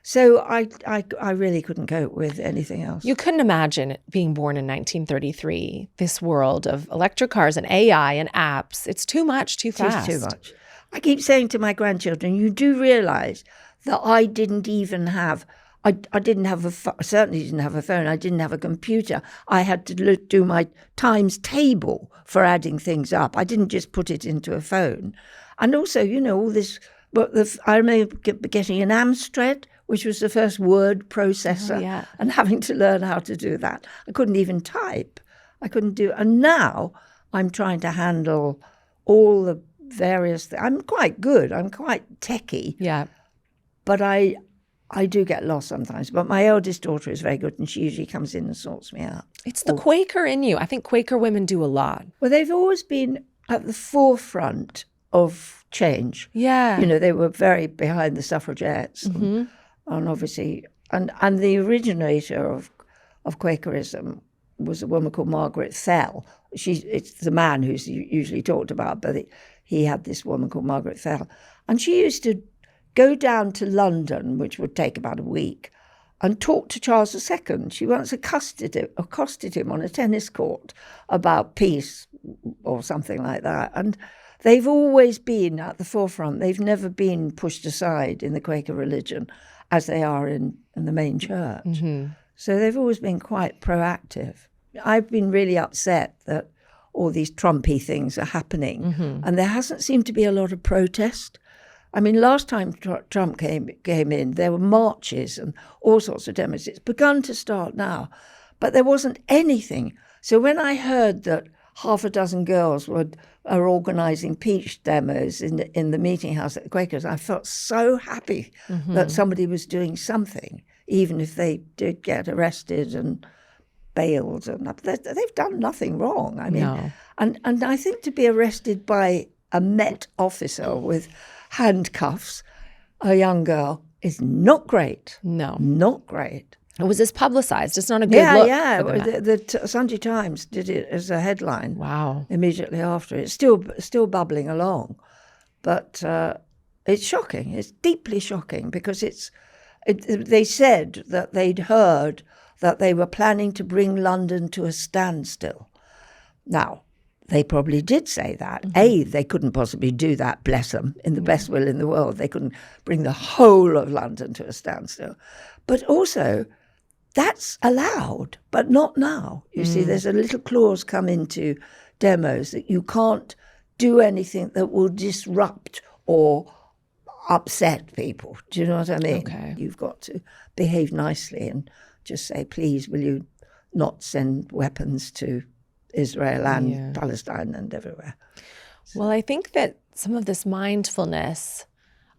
So I really couldn't cope with anything else. You couldn't imagine being born in 1933, this world of electric cars and AI and apps. It's too much, too fast. It's too much. I keep saying to my grandchildren, you do realise that I didn't even have, I certainly didn't have a phone. I didn't have a computer. I had to do my times table for adding things up. I didn't just put it into a phone. And also, all this, I remember getting an Amstrad, which was the first word processor, and having to learn how to do that. I couldn't even type. And now I'm trying to handle all the various things. I'm quite good. I'm quite techie. Yeah. But I do get lost sometimes. But my eldest daughter is very good, and she usually comes in and sorts me out. It's the Quaker in you. I think Quaker women do a lot. Well, they've always been at the forefront of change. Yeah. They were very behind the suffragettes. Mm-hmm. And obviously, and the originator of Quakerism was a woman called Margaret Fell. It's the man who's usually talked about, but he had this woman called Margaret Fell. And she used to go down to London, which would take about a week, and talk to Charles II. She once accosted him on a tennis court about peace or something like that. And they've always been at the forefront. They've never been pushed aside in the Quaker religion as they are in the main church. Mm-hmm. So they've always been quite proactive. I've been really upset that all these Trumpy things are happening, and there hasn't seemed to be a lot of protest. I mean, last time Trump came in, there were marches and all sorts of demos. It's begun to start now, but there wasn't anything. So when I heard that half a dozen girls are organising peach demos in the meeting house at the Quakers, I felt so happy that somebody was doing something, even if they did get arrested and bailed. And they've done nothing wrong. I mean, no. And I think to be arrested by a Met officer with handcuffs, a young girl, is not great. No. Not great. It was this publicized. It's not a good look. Yeah. For the men. The Sunday Times did it as a headline. Wow. Immediately after. It's still bubbling along. But it's shocking. It's deeply shocking because they said that they'd heard that they were planning to bring London to a standstill. Now, they probably did say that. Mm-hmm. They couldn't possibly do that, bless them, in the best will in the world. They couldn't bring the whole of London to a standstill. But also, that's allowed, but not now. You see, there's a little clause come into demos that you can't do anything that will disrupt or upset people. Do you know what I mean? Okay. You've got to behave nicely and just say, please, will you not send weapons to Israel and Palestine and everywhere. Well, I think that some of this mindfulness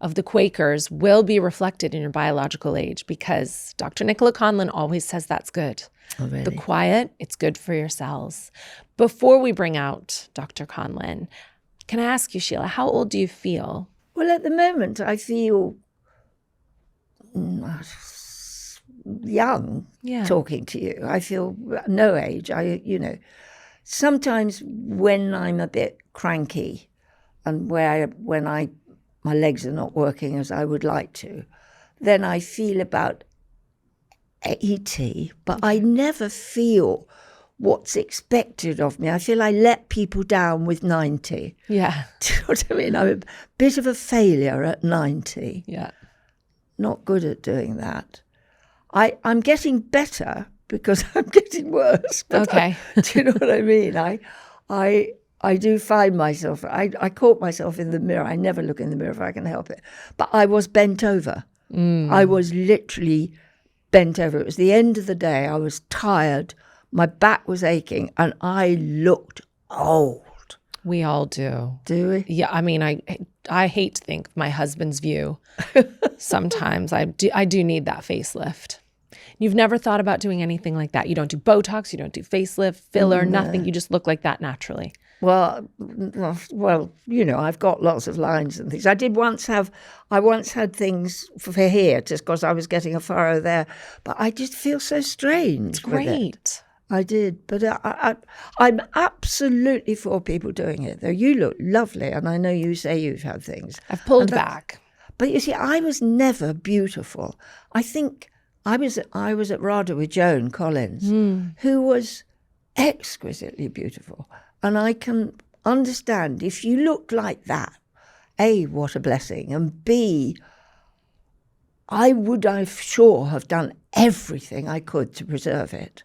of the Quakers will be reflected in your biological age because Dr. Nicola Conlin always says that's good. Oh, really? The quiet, it's good for your cells. Before we bring out Dr. Conlin, can I ask you, Sheila, how old do you feel? Well, at the moment, I feel young talking to you. I feel no age. Sometimes when I'm a bit cranky and when my legs are not working as I would like to, then I feel about 80, but I never feel what's expected of me. I feel I let people down with 90. Yeah. Do you know what I mean? I'm a bit of a failure at 90. Yeah. Not good at doing that. I'm getting better because I'm getting worse. Okay. Do you know what I mean? I do find myself, I caught myself in the mirror. I never look in the mirror if I can help it. But I was bent over. I was literally bent over. It was the end of the day. I was tired. My back was aching and I looked old. We all do. Do we? Yeah, I mean, I hate to think of my husband's view. Sometimes I do need that facelift. You've never thought about doing anything like that? You don't do Botox, you don't do facelift, filler, nothing. You just look like that naturally. Well, I've got lots of lines and things. I once had things for here just because I was getting a furrow there, but I just feel so strange. It's great. I did, but I'm absolutely for people doing it. Though you look lovely, and I know you say you've had things. I've pulled back. But you see, I was never beautiful. I think I was at RADA with Joan Collins, who was exquisitely beautiful. And I can understand if you look like that, A, what a blessing, and B, I'm sure have done everything I could to preserve it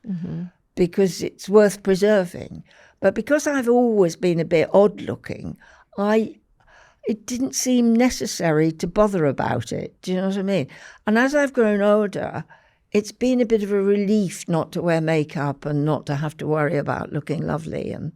because it's worth preserving. But because I've always been a bit odd looking, it didn't seem necessary to bother about it. Do you know what I mean? And as I've grown older, it's been a bit of a relief not to wear makeup and not to have to worry about looking lovely and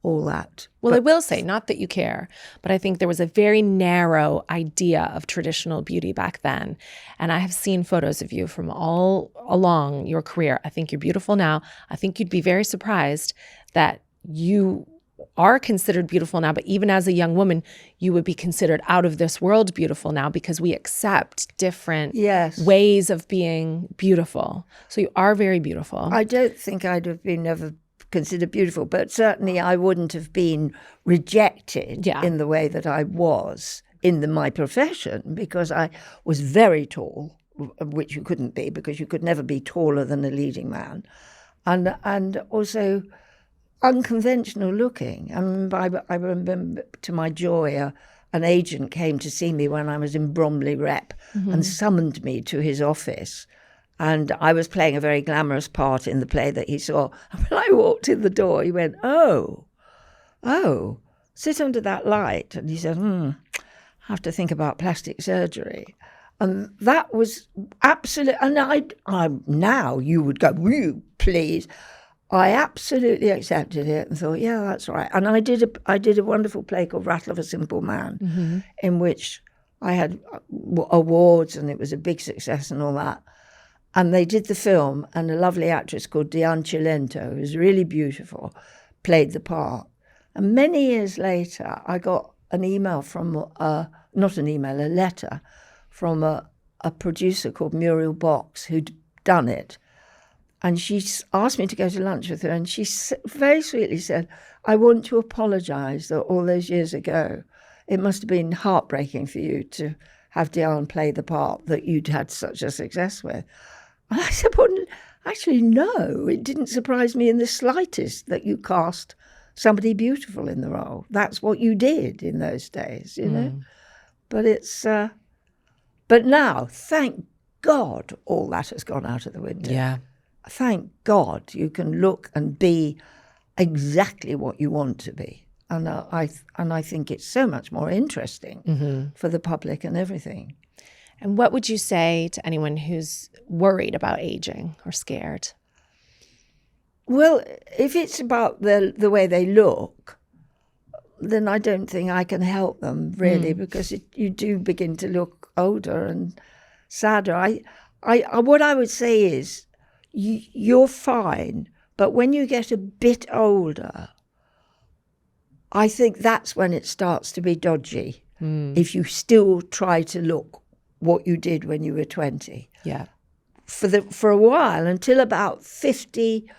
all that. Well, I will say, not that you care, but I think there was a very narrow idea of traditional beauty back then. And I have seen photos of you from all along your career. I think you're beautiful now. I think you'd be very surprised that you are considered beautiful now, but even as a young woman, you would be considered out of this world beautiful now because we accept different ways of being beautiful. So you are very beautiful. I don't think I'd have been ever considered beautiful, but certainly I wouldn't have been rejected in the way that I was in my profession because I was very tall, which you couldn't be because you could never be taller than a leading man. And also unconventional looking. I remember to my joy, an agent came to see me when I was in Bromley Rep and summoned me to his office. And I was playing a very glamorous part in the play that he saw. And when I walked in the door, he went, oh, sit under that light. And he said, I have to think about plastic surgery. And that was absolute. And I now you would go, will you please? I absolutely accepted it and thought, yeah, that's right. And I did a wonderful play called Rattle of a Simple Man, in which I had awards and it was a big success and all that. And they did the film, and a lovely actress called Diane Cilento, who was really beautiful, played the part. And many years later, I got an email from, a letter from a producer called Muriel Box who'd done it. And she asked me to go to lunch with her, and she very sweetly said, I want to apologise that all those years ago, it must have been heartbreaking for you to have Diane play the part that you'd had such a success with. And I said, well, actually, no, it didn't surprise me in the slightest that you cast somebody beautiful in the role. That's what you did in those days, you know. But it's, but now, thank God, all that has gone out of the window. Yeah. Thank God you can look and be exactly what you want to be. And I think it's so much more interesting for the public and everything. And what would you say to anyone who's worried about aging or scared? Well, if it's about the way they look, then I don't think I can help them really, because you do begin to look older and sadder. I what I would say is you're fine, but when you get a bit older, I think that's when it starts to be dodgy. If you still try to look what you did when you were 20. Yeah. For a while, until about 50,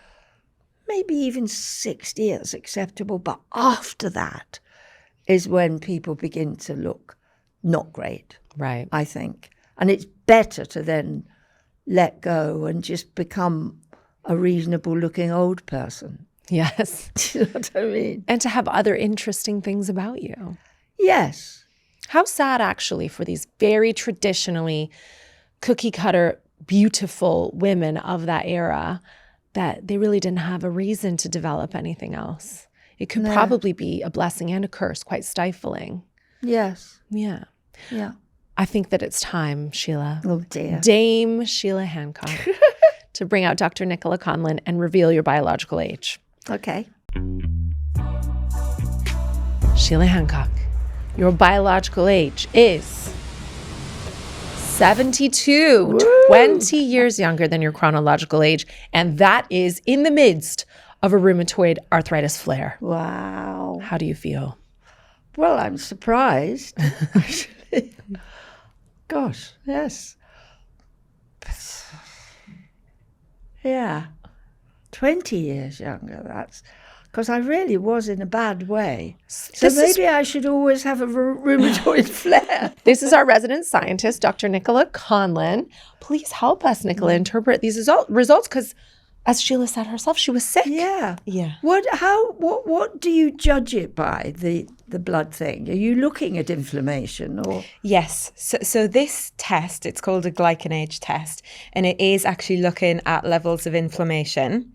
maybe even 60, it's acceptable. But after that is when people begin to look not great, Right. I think. And it's better to then let go and just become a reasonable looking old person. Yes. Do you know what I mean? And to have other interesting things about you. Yes. How sad, actually, for these very traditionally cookie cutter, beautiful women of that era, that they really didn't have a reason to develop anything else. It could probably be a blessing and a curse, quite stifling. Yes. Yeah. Yeah. I think that it's time, Sheila. Oh, dear. Dame Sheila Hancock, to bring out Dr. Nicola Conlin and reveal your biological age. Okay. Sheila Hancock, your biological age is 72, Woo! 20 years younger than your chronological age, and that is in the midst of a rheumatoid arthritis flare. Wow. How do you feel? Well, I'm surprised, actually. Gosh, yes. Yeah. 20 years younger, that's... Because I really was in a bad way. So maybe I should always have a rheumatoid flare. This is our resident scientist, Dr. Nicola Conlin. Please help us, Nicola, interpret these results, because as Sheila said herself, she was sick. Yeah. Yeah. What do you judge it by, the blood thing? Are you looking at inflammation or? Yes. So this test, it's called a glycan test, and it is actually looking at levels of inflammation.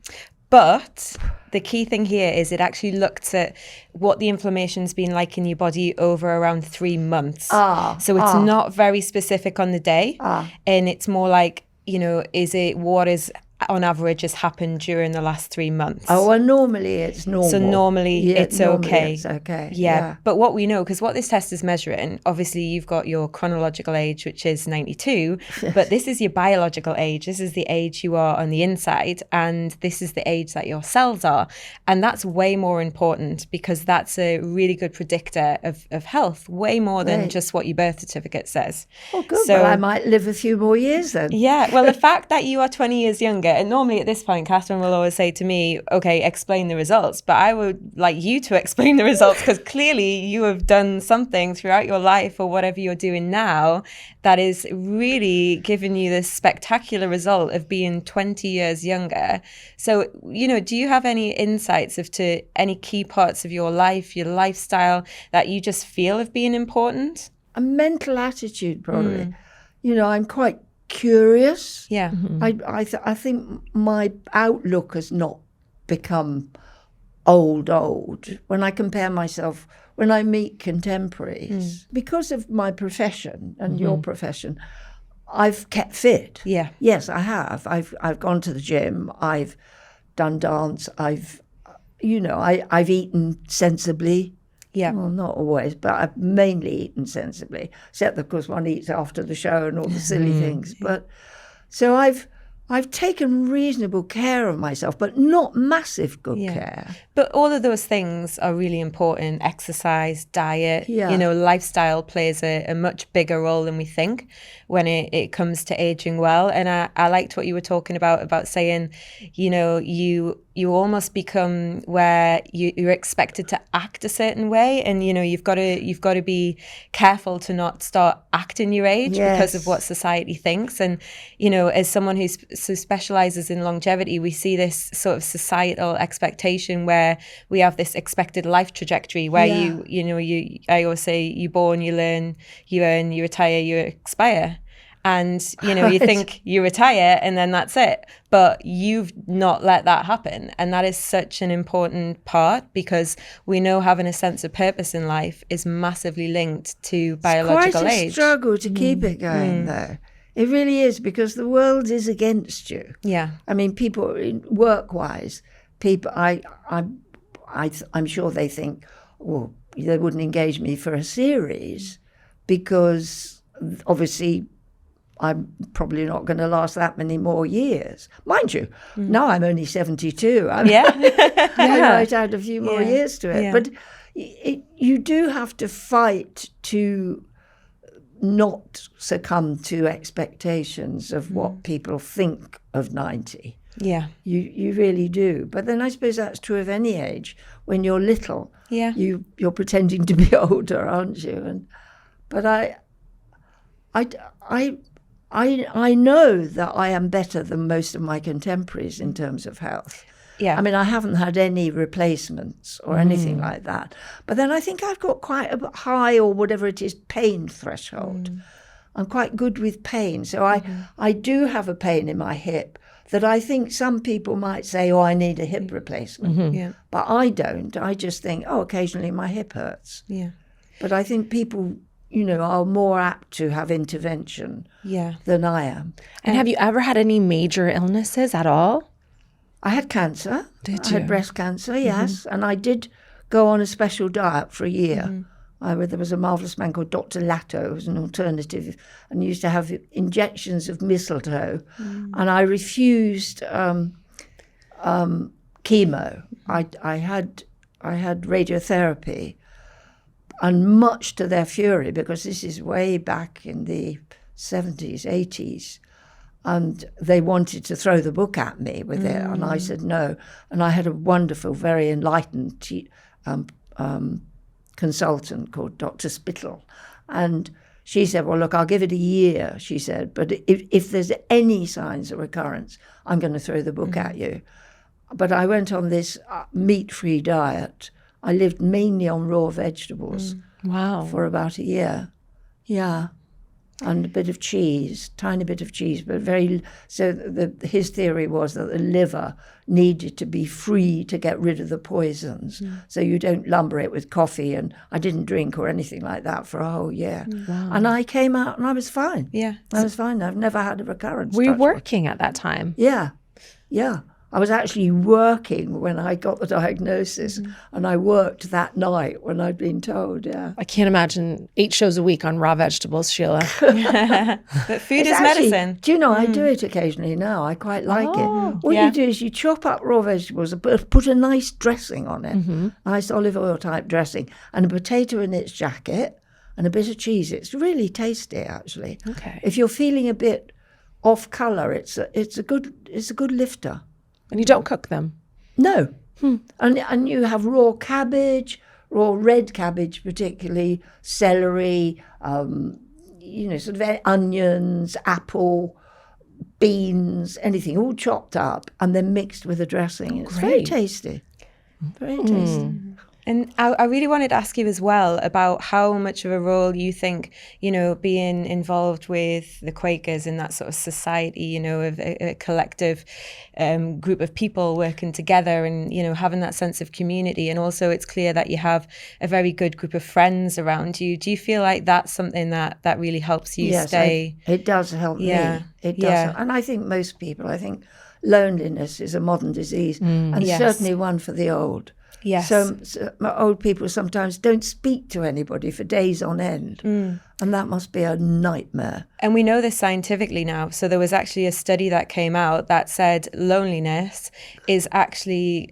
But the key thing here is it actually looked at what the inflammation's been like in your body over around 3 months. So it's not very specific on the day. And it's more like, you know, what is on average has happened during the last 3 months. Oh, well, normally it's normal. So normally it's okay. It's okay. Yeah. But what we know, because what this test is measuring, obviously you've got your chronological age, which is 92, but this is your biological age. This is the age you are on the inside, and this is the age that your cells are. And that's way more important, because that's a really good predictor of health, way more than just what your birth certificate says. Oh, good. So, well, I might live a few more years then. Yeah. Well, the fact that you are 20 years younger, and normally at this point, Katherine will always say to me, okay, explain the results. But I would like you to explain the results, because clearly you have done something throughout your life or whatever you're doing now that is really giving you this spectacular result of being 20 years younger. So, you know, do you have any insights as to any key parts of your life, your lifestyle, that you just feel have been important? A mental attitude, probably. You know, I'm quite curious. Yeah. I think my outlook has not become old. When I compare myself, when I meet contemporaries, because of my profession and your profession, I've kept fit. Yeah. Yes, I have. I've gone to the gym. I've done dance. I've eaten sensibly. Yeah. Well, not always, but I've mainly eaten sensibly, except of course one eats after the show and all the silly things. But so I've I've taken reasonable care of myself, but not massive good care. But all of those things are really important. Exercise, diet, Yeah. lifestyle plays a much bigger role than we think when it comes to aging well. And I liked what you were talking about saying, you almost become where you're expected to act a certain way. And, you've got to be careful to not start acting your age because of what society thinks. And, as someone who specializes in longevity, we see this sort of societal expectation where we have this expected life trajectory where I always say you born, you learn, you earn, you retire, you expire. And, you think you retire and then that's it. But you've not let that happen. And that is such an important part because we know having a sense of purpose in life is massily linked to biological age. It's quite a struggle to keep it going, though. It really is, because the world is against you. Yeah. I mean, people, work-wise, people, I'm sure they think, well, they wouldn't engage me for a series because obviously I'm probably not going to last that many more years. Mind you, now I'm only 72. I might add a few more years to it. Yeah. But you do have to fight to not succumb to expectations of what people think of 90. Yeah. You really do. But then I suppose that's true of any age. When you're little, you're pretending to be older, aren't you? But I know that I am better than most of my contemporaries in terms of health. Yeah. I mean, I haven't had any replacements or anything like that. But then I think I've got quite a high, or whatever it is, pain threshold. I'm quite good with pain. So I do have a pain in my hip that I think some people might say, oh, I need a hip replacement. Yeah. But I don't. I just think, oh, occasionally my hip hurts. Yeah. But I think people, are more apt to have intervention than I am. And have you ever had any major illnesses at all? I had cancer. Did I you? had breast cancer, yes. And I did go on a special diet for a year. There was a marvellous man called Dr. Latto, who was an alternative, and used to have injections of mistletoe. And I refused chemo. I had radiotherapy. And much to their fury, because this is way back in the 70s, 80s, and they wanted to throw the book at me with it, and I said no. And I had a wonderful, very enlightened consultant called Dr. Spittle, and she said, well, look, I'll give it a year, she said, but if there's any signs of recurrence, I'm going to throw the book at you. But I went on this meat-free diet. I lived mainly on raw vegetables for about a year. Yeah. And a bit of cheese, tiny bit of cheese, but his theory was that the liver needed to be free to get rid of the poisons. So you don't lumber it with coffee, and I didn't drink or anything like that for a whole year. Wow. And I came out and I was fine. Yeah. I was fine. I've never had a recurrence. Were you working at that time? Yeah. Yeah. I was actually working when I got the diagnosis, and I worked that night when I'd been told, I can't imagine 8 shows a week on raw vegetables, Sheila. But food is medicine. Do you know, I do it occasionally now. I quite like it. What you do is you chop up raw vegetables, put a nice dressing on it, nice olive oil type dressing, and a potato in its jacket, and a bit of cheese. It's really tasty, actually. Okay. If you're feeling a bit off colour, it's a good lifter. And you don't cook them? No. And you have raw cabbage, raw red cabbage particularly, celery, sort of onions, apple, beans, anything, all chopped up and then mixed with a dressing. It's very tasty. Very tasty. And I really wanted to ask you as well about how much of a role you think, being involved with the Quakers in that sort of society, of a collective group of people working together and, having that sense of community. And also it's clear that you have a very good group of friends around you. Do you feel like that's something that really helps you stay? It does help me. It does. And I think most people, loneliness is a modern disease and certainly one for the old. Yes. So old people sometimes don't speak to anybody for days on end. And that must be a nightmare. And we know this scientifically now. So there was actually a study that came out that said loneliness is actually,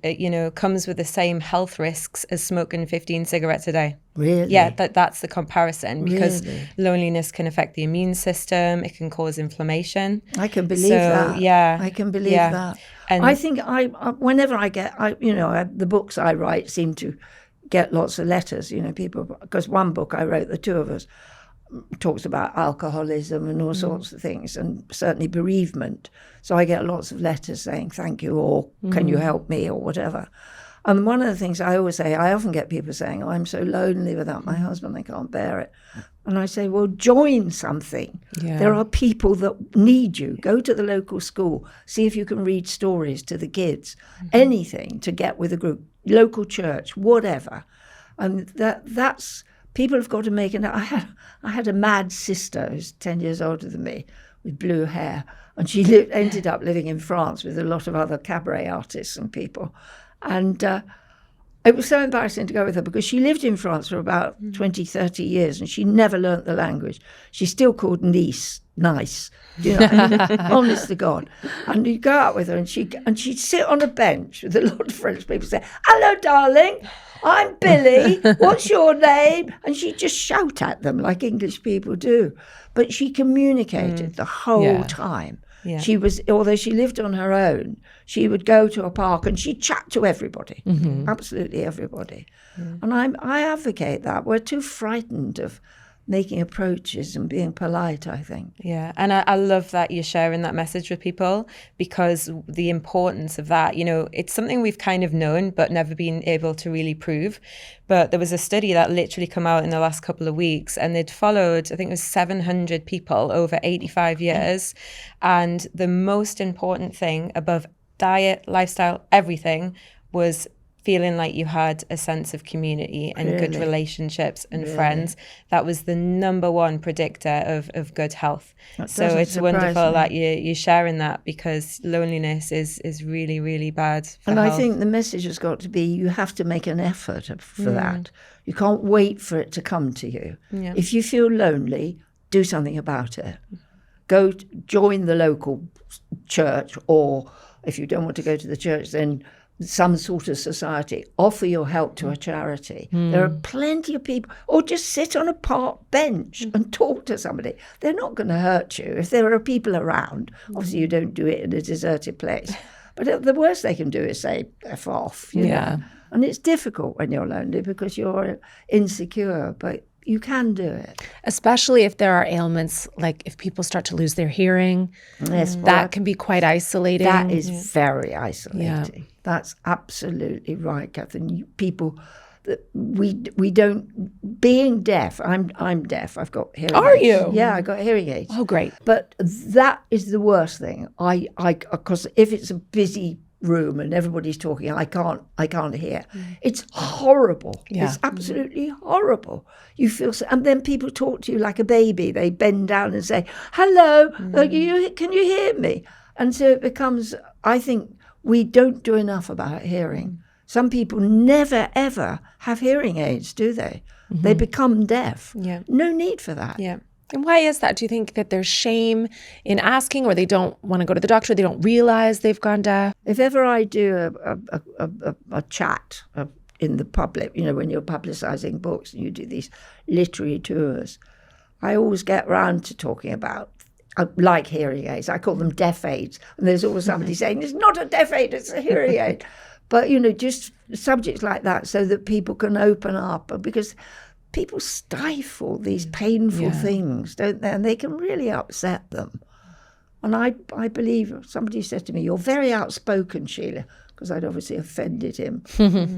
comes with the same health risks as smoking 15 cigarettes a day. Really? Yeah, that's the comparison, because Really? loneliness can affect the immune system. It can cause inflammation. I can believe that. Yeah. I can believe that. And I think whenever I get, the books I write seem to get lots of letters, people, because one book I wrote, the two of us, talks about alcoholism and all sorts of things, and certainly bereavement. So I get lots of letters saying thank you, or can you help me, or whatever. And one of the things I always say, I often get people saying, I'm so lonely without my husband, I can't bear it. And I say, well, join something. Yeah. There are people that need you. Go to the local school, see if you can read stories to the kids, anything to get with a group, local church, whatever. And that's... People have got to make it. I had a mad sister who's 10 years older than me with blue hair, and she ended up living in France with a lot of other cabaret artists and people. And it was so embarrassing to go with her because she lived in France for about 20, 30 years and she never learnt the language. She still called Nice. Honest to God. And you go out with her and she'd sit on a bench with a lot of French people say, hello, darling. I'm Billy. What's your name? And she'd just shout at them like English people do. But she communicated the whole time. Yeah. She was, although she lived on her own, she would go to a park and she'd chat to everybody, absolutely everybody. And I advocate that. We're too frightened of making approaches and being polite, I think. Yeah, and I love that you're sharing that message with people, because the importance of that, it's something we've kind of known but never been able to really prove. But there was a study that literally come out in the last couple of weeks, and they'd followed, I think it was 700 people over 85 years. And the most important thing above diet, lifestyle, everything was feeling like you had a sense of community and good relationships and friends. That was the number one predictor of good health. So it's wonderful that you're sharing that, because loneliness is really, really bad for health. I think the message has got to be, you have to make an effort for that. You can't wait for it to come to you. Yeah. If you feel lonely, do something about it. Go join the local church, or if you don't want to go to the church, then some sort of society. Offer your help to a charity. There are plenty of people. Or just sit on a park bench and talk to somebody. They're not going to hurt you. If there are people around, obviously you don't do it in a deserted place. But the worst they can do is say, F off, you know. And it's difficult when you're lonely because you're insecure, but you can do it. Especially if there are ailments, like if people start to lose their hearing, that can be quite isolating. That is very isolating. Yeah. That's absolutely right, Catherine. People, we don't, being deaf, I'm deaf, I've got hearing aids. Are you? Yeah, I got hearing aids. Oh, great. But that is the worst thing. Because if it's a busy room and everybody's talking, I can't hear. It's horrible. Yeah. It's absolutely horrible. You feel so, and then people talk to you like a baby. They bend down and say, hello, can you hear me? And so it becomes, I think we don't do enough about hearing. Some people never ever have hearing aids, do they? They become deaf. Yeah. No need for that. Yeah. And why is that? Do you think that there's shame in asking, or they don't want to go to the doctor, they don't realize they've gone deaf? If ever I do a chat in the public, when you're publicising books and you do these literary tours, I always get round to talking about, like hearing aids. I call them deaf aids. And there's always somebody saying, it's not a deaf aid, it's a hearing aid. But, just subjects like that so that people can open up, because people stifle these painful things, don't they? And they can really upset them. And I believe, somebody said to me, you're very outspoken, Sheila, because I'd obviously offended him.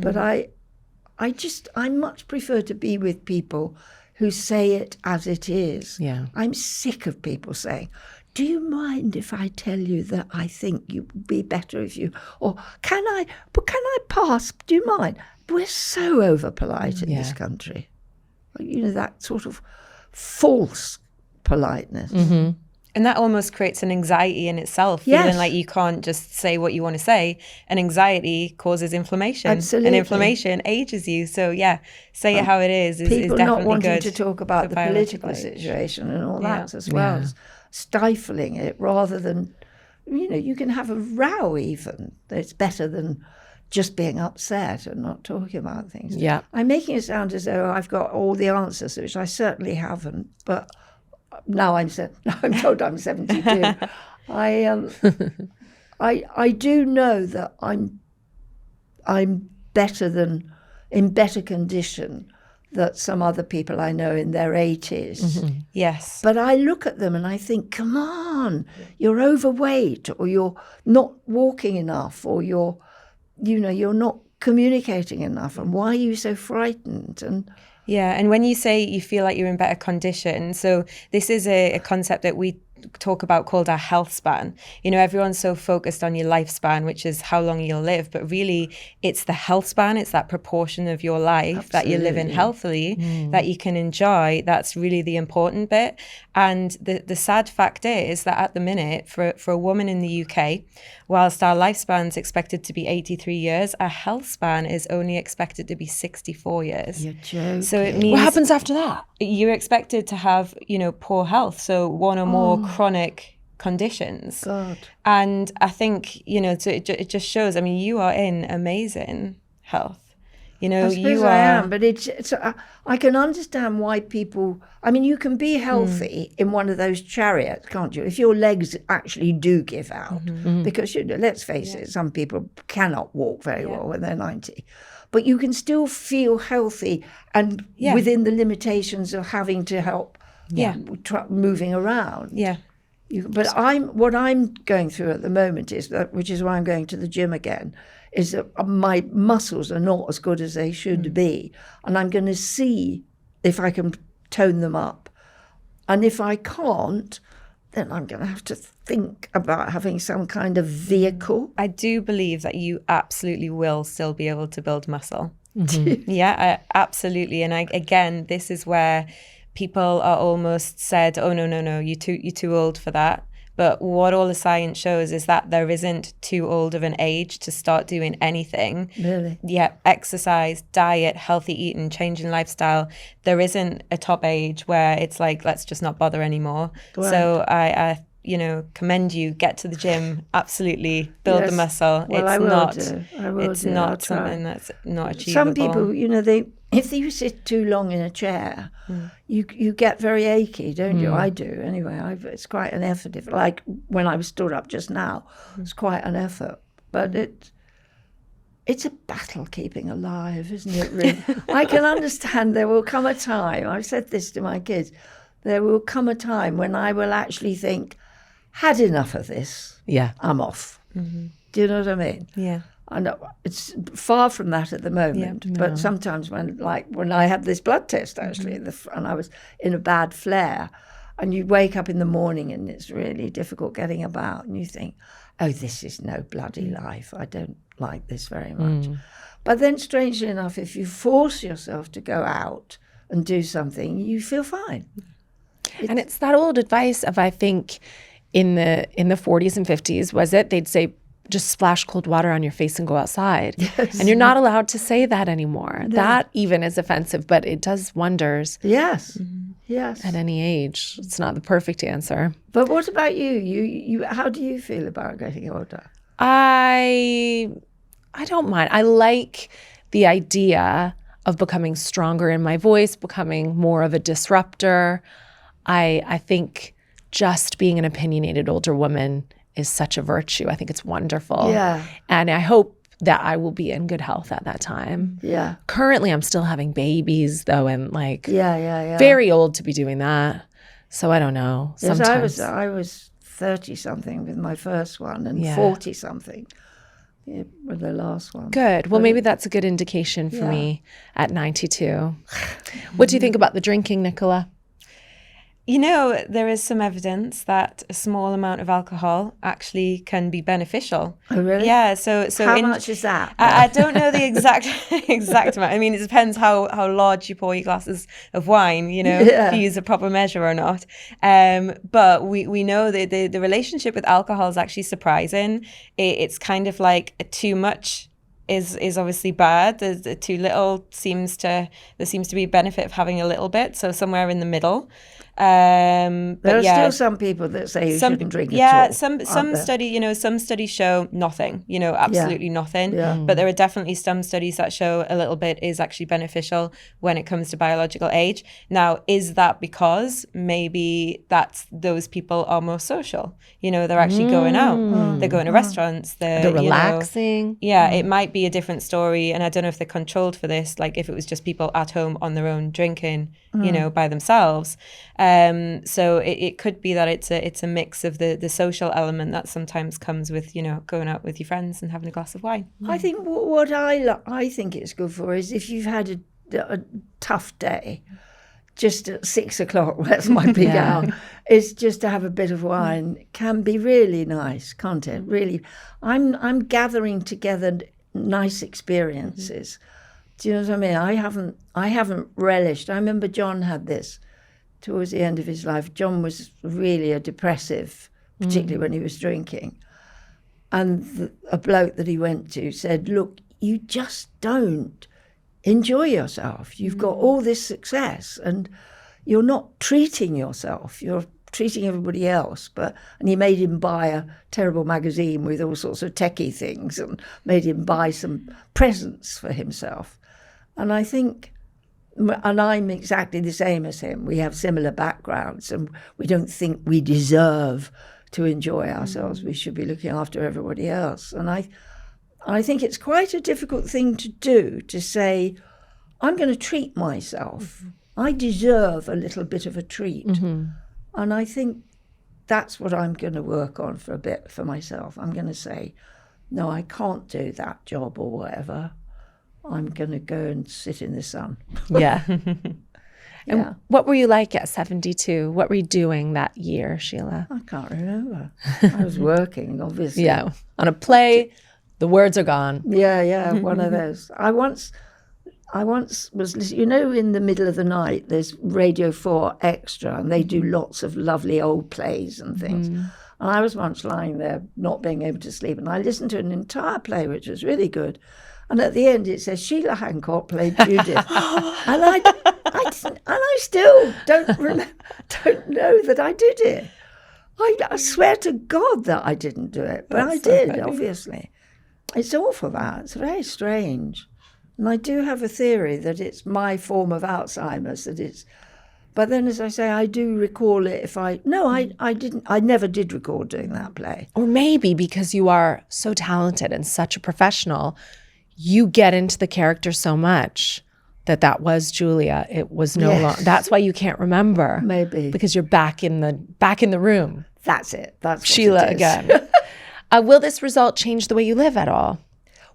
But I much prefer to be with people who say it as it is. Yeah. I'm sick of people saying, do you mind if I tell you that I think you'd be better if you, or can I pass, do you mind? We're so over-polite in this country. That sort of false politeness. And that almost creates an anxiety in itself, Yes. feeling like you can't just say what you want to say. And anxiety causes inflammation. Absolutely. And inflammation ages you. So yeah, say it how it is People definitely not wanting good to talk about for the political biological age. situation and all that as well, Yeah. as stifling it rather than, you can have a row even. It's better than just being upset and not talking about things. Yeah. I'm making it sound as though I've got all the answers, which I certainly haven't, but now I'm told I'm 72. I do know that I'm in better condition than some other people I know in their 80s. Yes. But I look at them and I think, come on, you're overweight, or you're not walking enough, or you're not communicating enough, and why are you so frightened? And Yeah, and when you say you feel like you're in better condition, so this is a concept that we talk about called our health span. Everyone's so focused on your lifespan, which is how long you'll live, but really it's the health span. It's that proportion of your life that you're living healthily, that you can enjoy. That's really the important bit. And the sad fact is that at the minute, for a woman in the UK, whilst our lifespan's expected to be 83 years, our health span is only expected to be 64 years. you're joking. So it means What happens after that? you're expected to have, poor health, so one or more chronic conditions. God. And I think, so it just shows, you are in amazing health. I suppose I am, but it's I can understand why people. You can be healthy in one of those chariots, can't you? If your legs actually do give out, because let's face it, some people cannot walk very well when they're 90, but you can still feel healthy and within the limitations of having to help, moving around. Yeah. But what I'm going through at the moment is that, which is why I'm going to the gym again, is that my muscles are not as good as they should be, and I'm going to see if I can tone them up. And if I can't, then I'm going to have to think about having some kind of vehicle. I do believe that you absolutely will still be able to build muscle. Yeah, absolutely. And again, this is where people are almost said, oh, no, you're too old for that. But what all the science shows is that there isn't too old of an age to start doing anything. Really? Yeah, exercise, diet, healthy eating, changing lifestyle. There isn't a top age where it's like, let's just not bother anymore. Right. So I commend you, get to the gym, absolutely build the muscle. Well, It's not something that's not achievable. Some people, if you sit too long in a chair, you get very achy, don't you? I do anyway. It's quite an effort. Like when I was stood up just now, it's quite an effort. But it's a battle keeping alive, isn't it, really? I can understand there will come a time, I've said this to my kids, there will come a time when I will actually think, had enough of this, I'm off. Do you know what I mean? Yeah. I know it's far from that at the moment, but sometimes when I had this blood test actually, and I was in a bad flare, and you wake up in the morning and it's really difficult getting about, and you think, oh, this is no bloody life. I don't like this very much. But then, strangely enough, if you force yourself to go out and do something, you feel fine. And it's that old advice of, I think, in the 40s and 50s, was it? They'd say, just splash cold water on your face and go outside. Yes. And you're not allowed to say that anymore. No. That even is offensive, but it does wonders. Yes. Yes. At any age. It's not the perfect answer. But what about you? You how do you feel about getting older? I don't mind. I like the idea of becoming stronger in my voice, becoming more of a disruptor. I think just being an opinionated older woman is such a virtue. I think it's wonderful. Yeah. And I hope that I will be in good health at that time. Yeah. Currently, I'm still having babies, though, and very very old to be doing that. So I don't know. Yes, Sometimes. I was 30-something with my first one and 40-something with the last one. Good. Well, maybe that's a good indication for me at 92. What do you think about the drinking, Nicola? There is some evidence that a small amount of alcohol actually can be beneficial. Oh, really? Yeah. So how much is that? I don't know the exact amount. I mean, it depends how large you pour your glasses of wine, if you use a proper measure or not. But we know that the relationship with alcohol is actually surprising. It's kind of like too much is obviously bad. There's too little there seems to be a benefit of having a little bit. So somewhere in the middle. There are still some people that say you shouldn't drink at all. Some studies show nothing, absolutely nothing. Yeah. But there are definitely some studies that show a little bit is actually beneficial when it comes to biological age. Now, is that because maybe those people are more social? They're actually going out, they're going to restaurants, they're relaxing. It might be a different story, and I don't know if they're controlled for this, like if it was just people at home on their own drinking, by themselves. So it could be that it's a mix of the social element that sometimes comes with going out with your friends and having a glass of wine. I think what I think it's good for is if you've had a tough day, just at 6 o'clock, that's my big hour, is just to have a bit of wine. It can be really nice, can't it? Really, I'm gathering together nice experiences. Do you know what I mean? I haven't relished. I remember John had this towards the end of his life. John was really a depressive, particularly when he was drinking. And a bloke that he went to said, look, you just don't enjoy yourself. You've got all this success and you're not treating yourself. You're treating everybody else. And he made him buy a terrible magazine with all sorts of techie things and made him buy some presents for himself. And I think, and I'm exactly the same as him. We have similar backgrounds and we don't think we deserve to enjoy ourselves. We should be looking after everybody else. And I think it's quite a difficult thing to do, to say, I'm going to treat myself. I deserve a little bit of a treat. And I think that's what I'm going to work on for a bit for myself. I'm going to say, no, I can't do that job or whatever. I'm going to go and sit in the sun. And what were you like at 72? What were you doing that year, Sheila? I can't remember. I was working, obviously. On a play, the words are gone. One of those. I once was listening, in the middle of the night, there's Radio 4 Extra, and they do lots of lovely old plays and things. And I was once lying there, not being able to sleep, and I listened to an entire play, which was really good. And at the end, it says Sheila Hancock played Judith, and I still don't know that I did it. I swear to God that I didn't do it, but I did, obviously. It's awful, that. It's very strange. And I do have a theory that it's my form of Alzheimer's, but then, as I say, I do recall it I never did recall doing that play. Or maybe because you are so talented and such a professional, you get into the character so much that was Julia. It was no longer. That's why you can't remember. Maybe. Because you're back in the room. That's it. That's what Sheila it is. Again. Will this result change the way you live at all?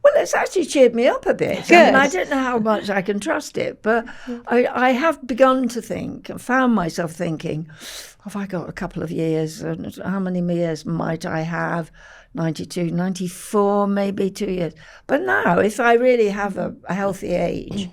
Well, it's actually cheered me up a bit. Good. I mean, I don't know how much I can trust it, but I have begun to think and found myself thinking, have I got a couple of years? How many years might I have? 92, 94, maybe 2 years. But now, if I really have a healthy age,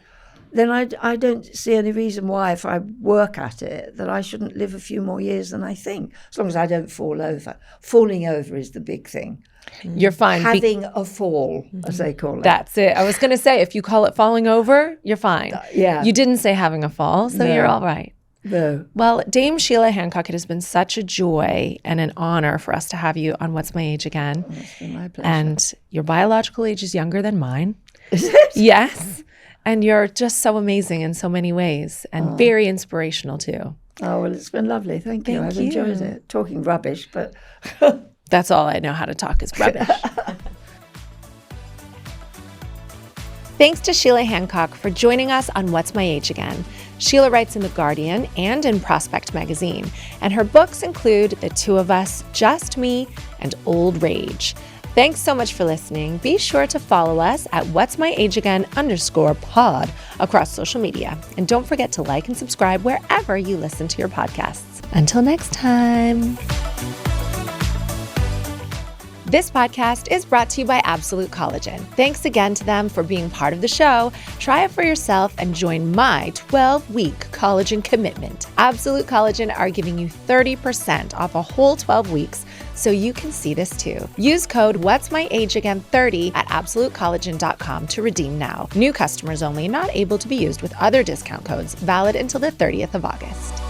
then I don't see any reason why, if I work at it, that I shouldn't live a few more years than I think, as long as I don't fall over. Falling over is the big thing. You're fine. Having a fall, as they call it. That's it. I was going to say, if you call it falling over, you're fine. You didn't say having a fall, so you're all right. No. Well, Dame Sheila Hancock, it has been such a joy and an honor for us to have you on What's My Age Again. It's been my pleasure. And your biological age is younger than mine. Is it? Yes. And you're just so amazing in so many ways and very inspirational too. Oh, well, it's been lovely. Thank you. I've enjoyed it. Talking rubbish, but... That's all I know how to talk is rubbish. Thanks to Sheila Hancock for joining us on What's My Age Again. Sheila writes in The Guardian and in Prospect magazine, and her books include The Two of Us, Just Me, and Old Rage. Thanks so much for listening. Be sure to follow us at whatsmyageagain_pod across social media. And don't forget to like and subscribe wherever you listen to your podcasts. Until next time. This podcast is brought to you by Absolute Collagen. Thanks again to them for being part of the show. Try it for yourself and join my 12-week collagen commitment. Absolute Collagen are giving you 30% off a whole 12 weeks so you can see this too. Use code What'sMyAgeAgain30 at AbsoluteCollagen.com to redeem now. New customers only, not able to be used with other discount codes, valid until the 30th of August.